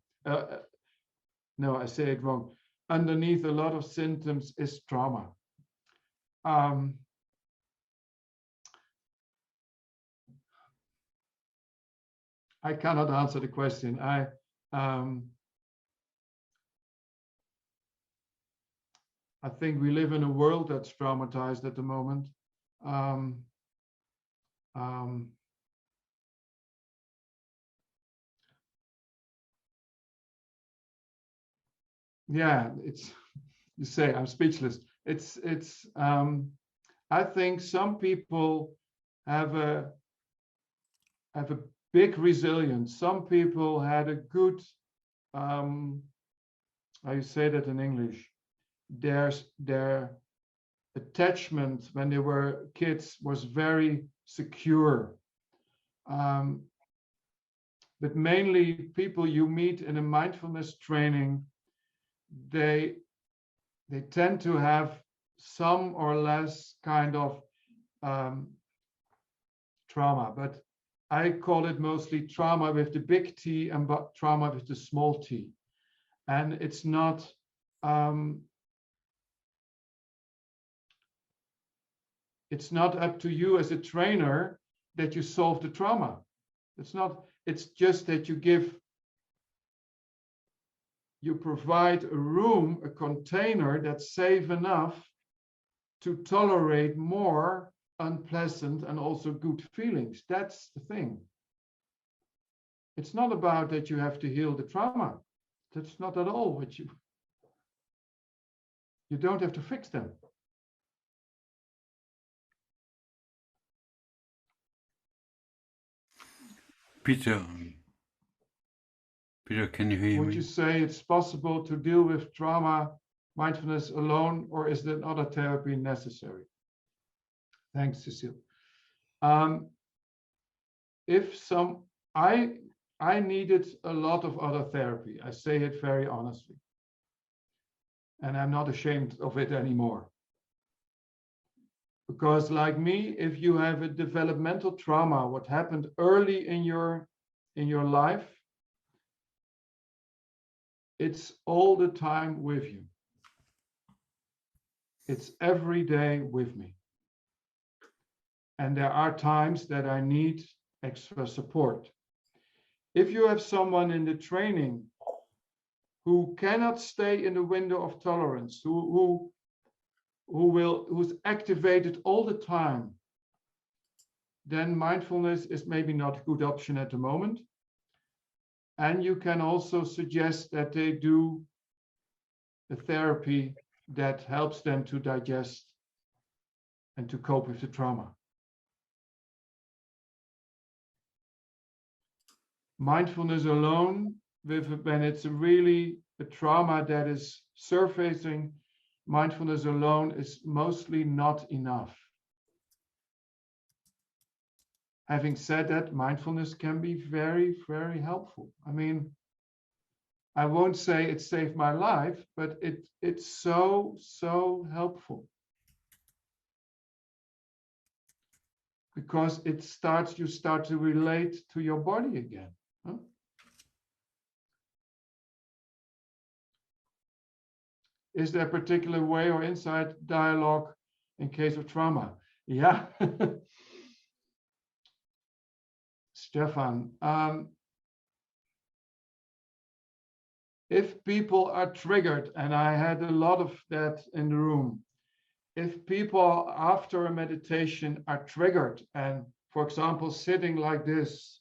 No, I say it wrong. Underneath a lot of symptoms is trauma. I cannot answer the question. I think we live in a world that's traumatized at the moment. Yeah, it's, you say I'm speechless. I think some people have a big resilience. Some people had a good, how you say that in English? Their attachment when they were kids was very secure. But mainly people you meet in a mindfulness training, they tend to have some or less kind of trauma, but I call it mostly trauma with the big T and trauma with the small t. And it's not up to you as a trainer that you solve the trauma. It's just that you provide a room, a container that's safe enough to tolerate more unpleasant and also good feelings. That's the thing. It's not about that you have to heal the trauma. That's not at all what you don't have to fix them. Peter, can you hear me? Would you say it's possible to deal with trauma, mindfulness alone, or is there other therapy necessary? Thanks, Cecile. I needed a lot of other therapy. I say it very honestly. And I'm not ashamed of it anymore. Because like me, if you have a developmental trauma, what happened early in your life, it's all the time with you. It's every day with me. And there are times that I need extra support. If you have someone in the training who cannot stay in the window of tolerance, who's activated all the time, then mindfulness is maybe not a good option at the moment. And you can also suggest that they do a therapy that helps them to digest and to cope with the trauma. Mindfulness alone, when it's really a trauma that is surfacing, mindfulness alone is mostly not enough. Having said that, mindfulness can be very, very helpful. I mean, I won't say it saved my life, but it's so helpful. Because you start to relate to your body again. Huh? Is there a particular way or inside dialogue in case of trauma? Yeah. Stefan, if people are triggered, and I had a lot of that in the room, if people after a meditation are triggered and, for example, sitting like this,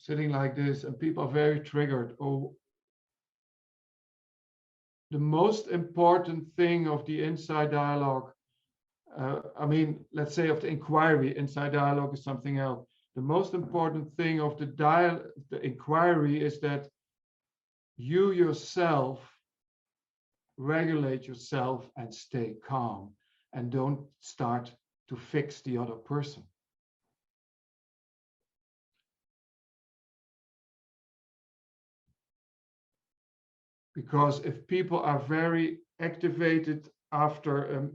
and people are very triggered, the most important thing of the inside dialogue, I mean, let's say of the inquiry, inside dialogue is something else. The most important thing of the inquiry is that you yourself regulate yourself and stay calm and don't start to fix the other person. Because if people are very activated after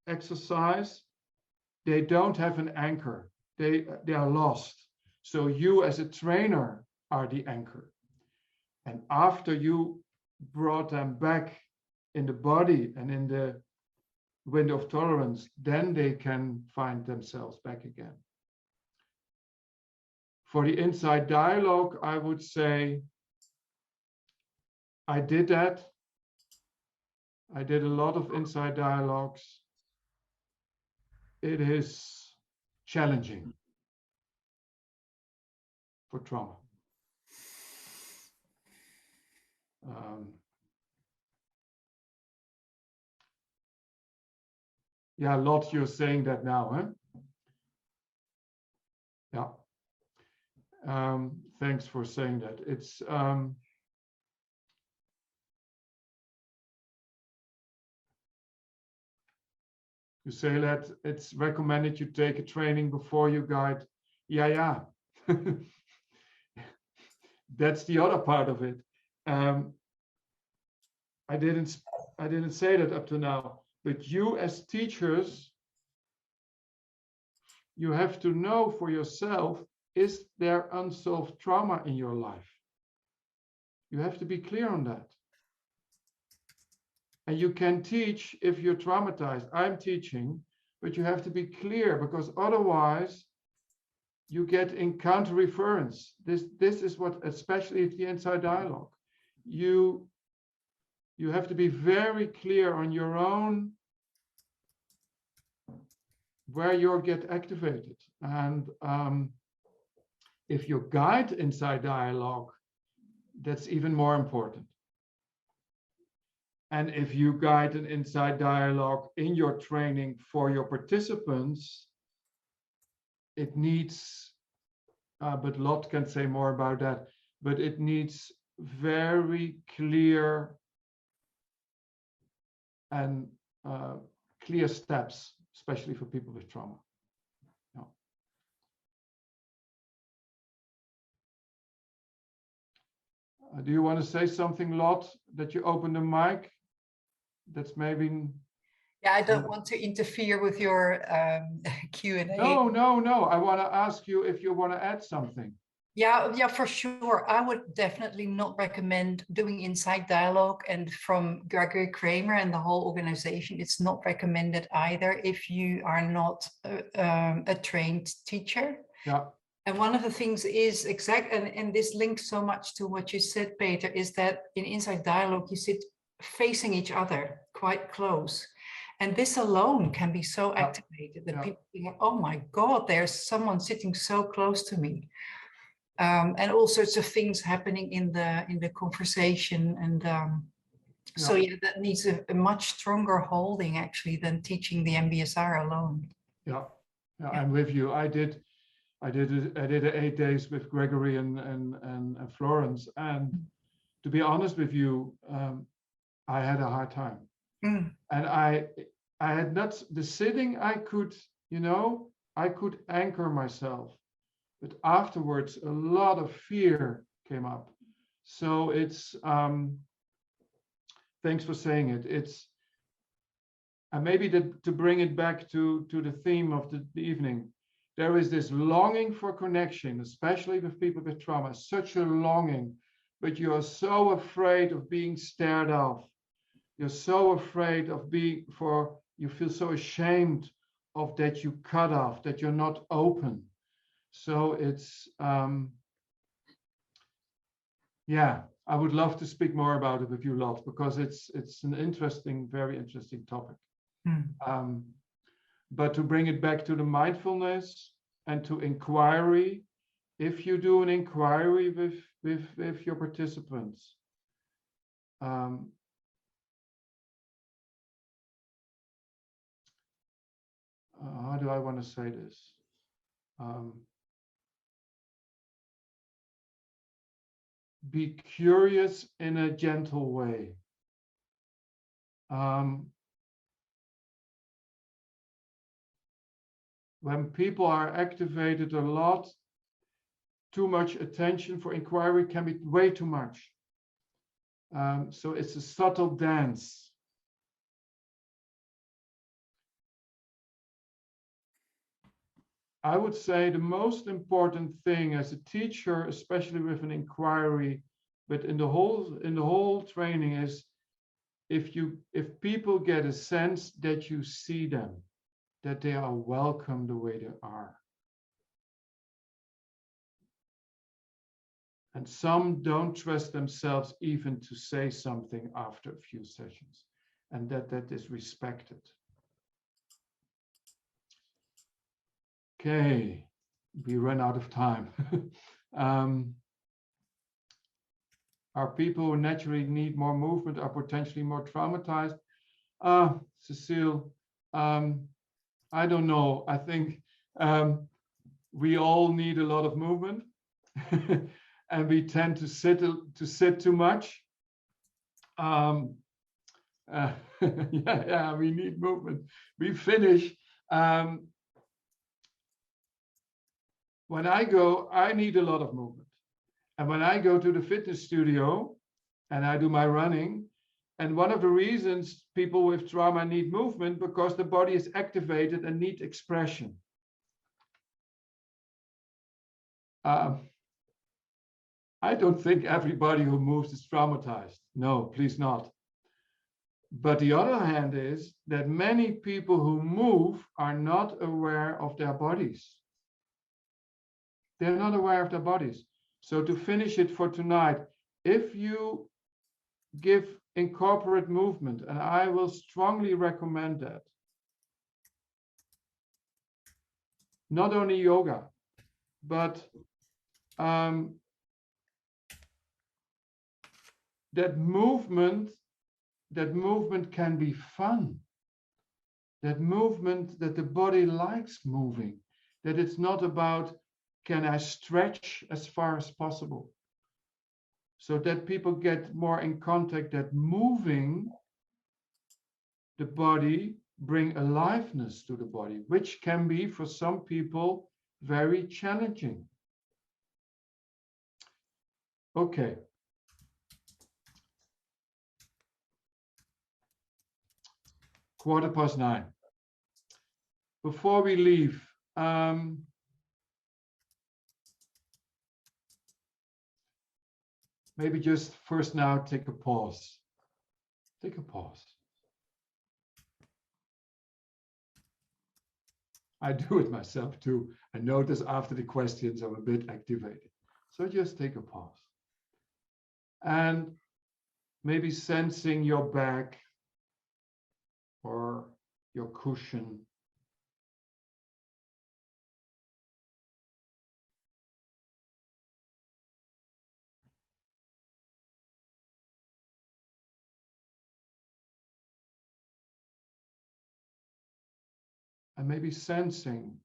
exercise, they don't have an anchor. They are lost. So you as a trainer are the anchor. And after you brought them back in the body and in the window of tolerance, then they can find themselves back again. For the inside dialogue, I would say, I did that. I did a lot of inside dialogues. It is challenging for trauma. Yeah, Lot, you're saying that now, huh? Yeah. Thanks for saying that. It's you say that it's recommended you take a training before you guide. Yeah. That's the other part of it. I didn't say that up to now, but you as teachers, you have to know for yourself, is there unsolved trauma in your life? You have to be clear on that. And you can teach if you're traumatized. I'm teaching, but you have to be clear, because otherwise you get in counter reference. This is what, especially the inside dialogue, you have to be very clear on your own where you get activated. And if you guide inside dialogue, that's even more important. And if you guide an inside dialogue in your training for your participants, it needs, but Lot can say more about that, but it needs very clear and clear steps, especially for people with trauma. No. Do you want to say something, Lot, that you open the mic? That's maybe... Yeah, I don't want to interfere with your Q&A. No. I want to ask you if you want to add something. Yeah, for sure. I would definitely not recommend doing inside dialogue, and from Gregory Kramer and the whole organization, it's not recommended either if you are not a trained teacher. Yeah. And one of the things is and this links so much to what you said, Peter, is that in inside dialogue, you sit facing each other quite close. And this alone can be so activated that people think, oh my God, there's someone sitting so close to me. And all sorts of things happening in the conversation. And so that needs a much stronger holding actually than teaching the MBSR alone. Yeah, I'm with you. I did 8 days with Gregory and Florence, and to be honest with you, I had a hard time. And I had not the sitting. I could anchor myself, but afterwards a lot of fear came up. So it's, thanks for saying it. It's, and maybe to bring it back to the theme of the evening, there is this longing for connection, especially with people with trauma, such a longing, but you are so afraid of being stared off. You're so afraid of being, you feel so ashamed of that you cut off, that you're not open. So it's, yeah, I would love to speak more about it with you, Lot, because it's an interesting, very interesting topic. But to bring it back to the mindfulness and to inquiry, if you do an inquiry with your participants, how do I want to say this? Be curious in a gentle way. When people are activated a lot, too much attention for inquiry can be way too much. So it's a subtle dance. I would say the most important thing as a teacher, especially with an inquiry, but in the whole training, is if people get a sense that you see them, that they are welcome the way they are. And some don't trust themselves even to say something after a few sessions, and that is respected. Okay, we run out of time. Are people who naturally need more movement are potentially more traumatized? Cecile, I don't know. I think we all need a lot of movement, and we tend to sit too much. Yeah, we need movement. We finish. When I go, I need a lot of movement. And when I go to the fitness studio and I do my running, and one of the reasons people with trauma need movement, because the body is activated and need expression. I don't think everybody who moves is traumatized. No, please not. But the other hand is that many people who move are not aware of their bodies. They're not aware of their bodies. So to finish it for tonight, if you incorporate movement, and I will strongly recommend that, not only yoga, but that movement can be fun. That movement, that the body likes moving, that it's not about, can I stretch as far as possible? So that people get more in contact that moving the body bring aliveness to the body, which can be for some people very challenging. Okay. (9:15). Before we leave, maybe just first now take a pause. Take a pause. I do it myself too. I notice after the questions I'm a bit activated. So just take a pause. And maybe sensing your back or your cushion. And maybe sensing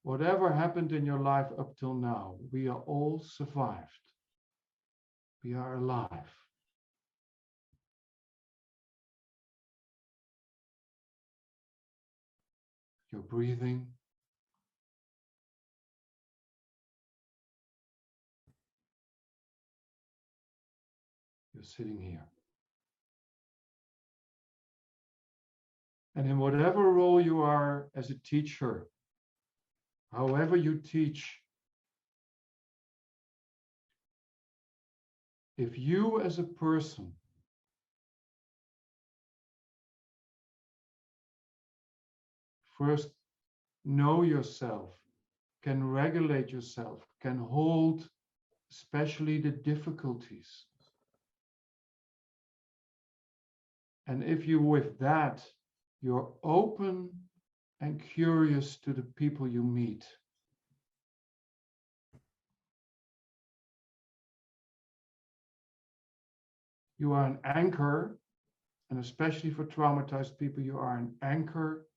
whatever happened in your life up till now, we are all survived. We are alive. You're breathing. sitting here. And in whatever role you are as a teacher, however you teach, if you as a person first know yourself, can regulate yourself, can hold especially the difficulties, and if you with that, you're open and curious to the people you meet, you are an anchor, and especially for traumatized people, you are an anchor,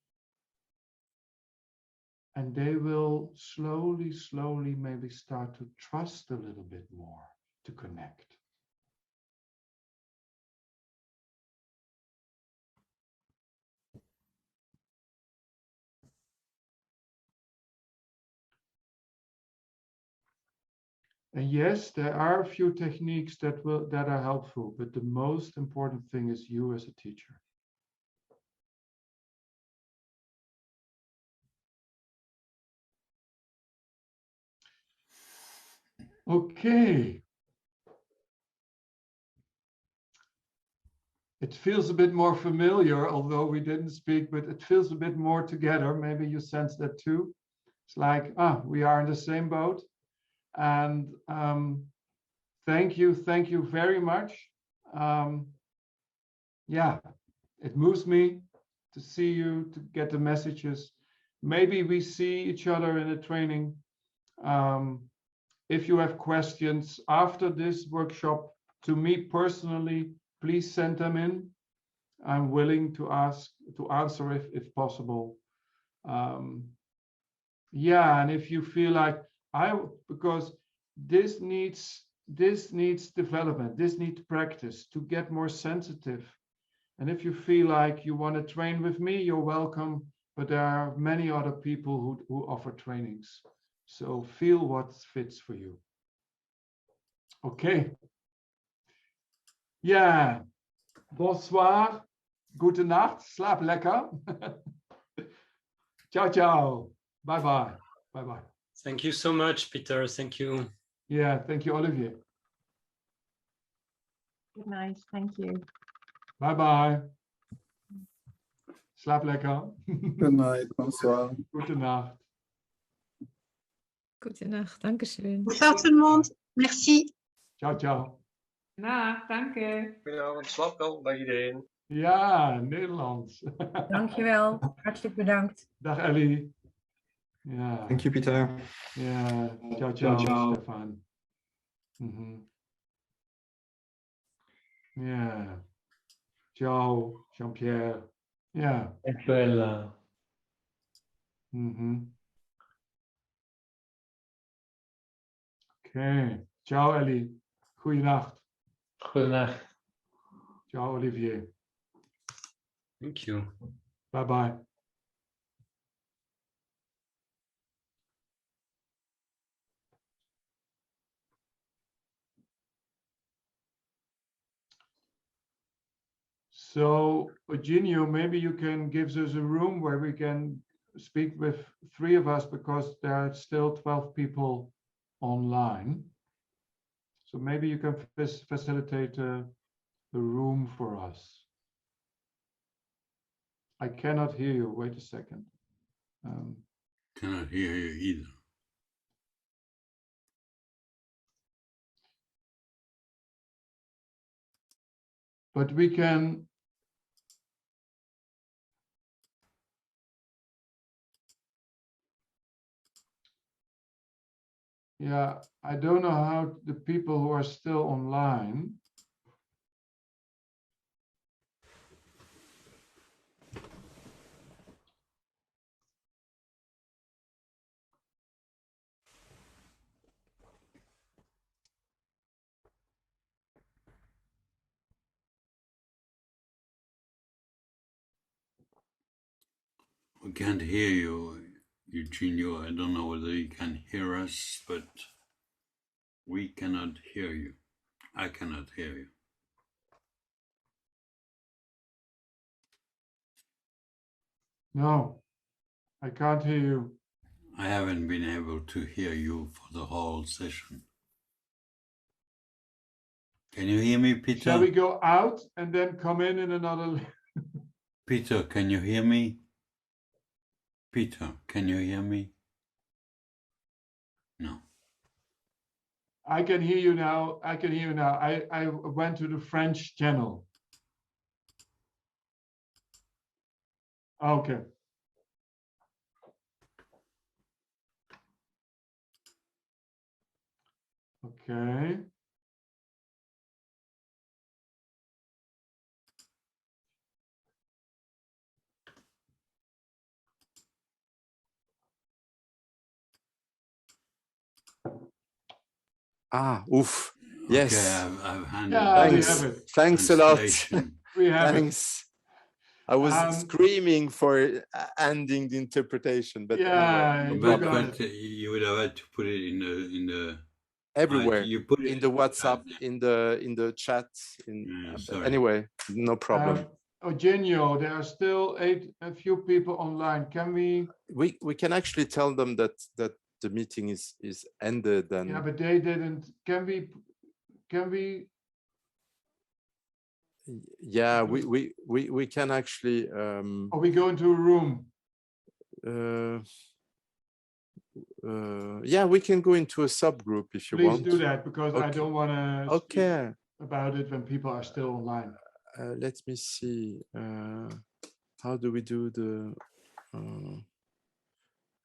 and they will slowly, slowly maybe start to trust a little bit more, to connect. And yes, there are a few techniques that are helpful, but the most important thing is you as a teacher. Okay. It feels a bit more familiar, although we didn't speak, but it feels a bit more together. Maybe you sense that too. It's like, we are in the same boat. And thank you very much. Yeah, it moves me to see you, to get the messages. Maybe we see each other in a training. If you have questions after this workshop to me personally, please send them in. I'm willing to answer if possible. Yeah, and if you feel like because this needs development, this needs practice to get more sensitive. And if you feel like you want to train with me, you're welcome. But there are many other people who offer trainings. So feel what fits for you. Okay. Yeah. Bonsoir. Gute Nacht. Slaap lekker. Ciao, ciao. Bye bye. Bye bye. Thank you so much, Peter. Thank you. Yeah, thank you, Olivier. Good night. Thank you. Bye bye. Slaap lekker. Good night. Bonsoir. Gute Nacht. Goedenacht. Dankeschön. Bonsoir tout le monde. Merci. Ciao, ciao. Dag, danke. Goedenavond, slaap wel bij iedereen. Ja, Nederlands. Dankjewel. Hartelijk bedankt. Dag Ellie. Ja. Thank you, Peter. Ja, ciao, ciao, Stefan. Ja. Ciao, Jean-Pierre. Ja. Dankjewel. Oké. Ciao Ellie. Goeienacht. Goedenacht. Ciao Olivier. Thank you. Bye bye. So, Eugenio, maybe you can give us a room where we can speak with 3 of us, because there are still 12 people online. So maybe you can facilitate a room for us. I cannot hear you. Wait a second. Cannot hear you either. But we can. Yeah, I don't know how the people who are still online. We can't hear you, Eugenio. I don't know whether you can hear us, but we cannot hear you. I cannot hear you. No, I can't hear you. I haven't been able to hear you for the whole session. Can you hear me, Peter? Shall we go out and then come in another? Peter, can you hear me? Peter, can you hear me? No. I can hear you now. I can hear you now. I went to the French channel. Okay. Okay. Ah, oof. Yes. Okay, I've handed Yeah, we Thanks. have it. Thanks a lot. translation. We have it. Thanks. I was screaming for ending the interpretation, but Yeah, anyway, no you problem. got it. You would have had to put it in the Everywhere, you put it in the WhatsApp, in the chat. sorry. Anyway, no problem. Eugenio, there are still a few people online. Can we? We can actually tell them that the meeting is ended. And Yeah, but they didn't. Can we? yeah, we can actually. Or we go into a room. Yeah, we can go into a subgroup if you want. Please do that, because Okay. I don't want to Okay. speak about it when people are still online. Let me see. How do we do the?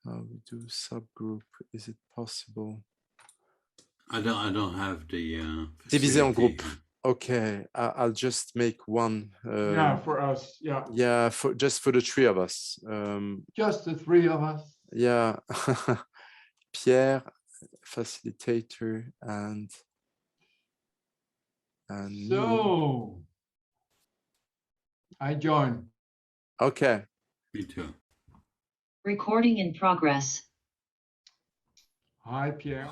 How we do subgroup? Is it possible? I don't have the Diviser en facility groupe. here. Okay, I'll just make one. Yeah, for us. Yeah. Yeah, just for the three of us. Just the three of us. Yeah. Pierre, facilitator, and So me. I join. Okay. Me too. Recording in progress. Hi, Pierre.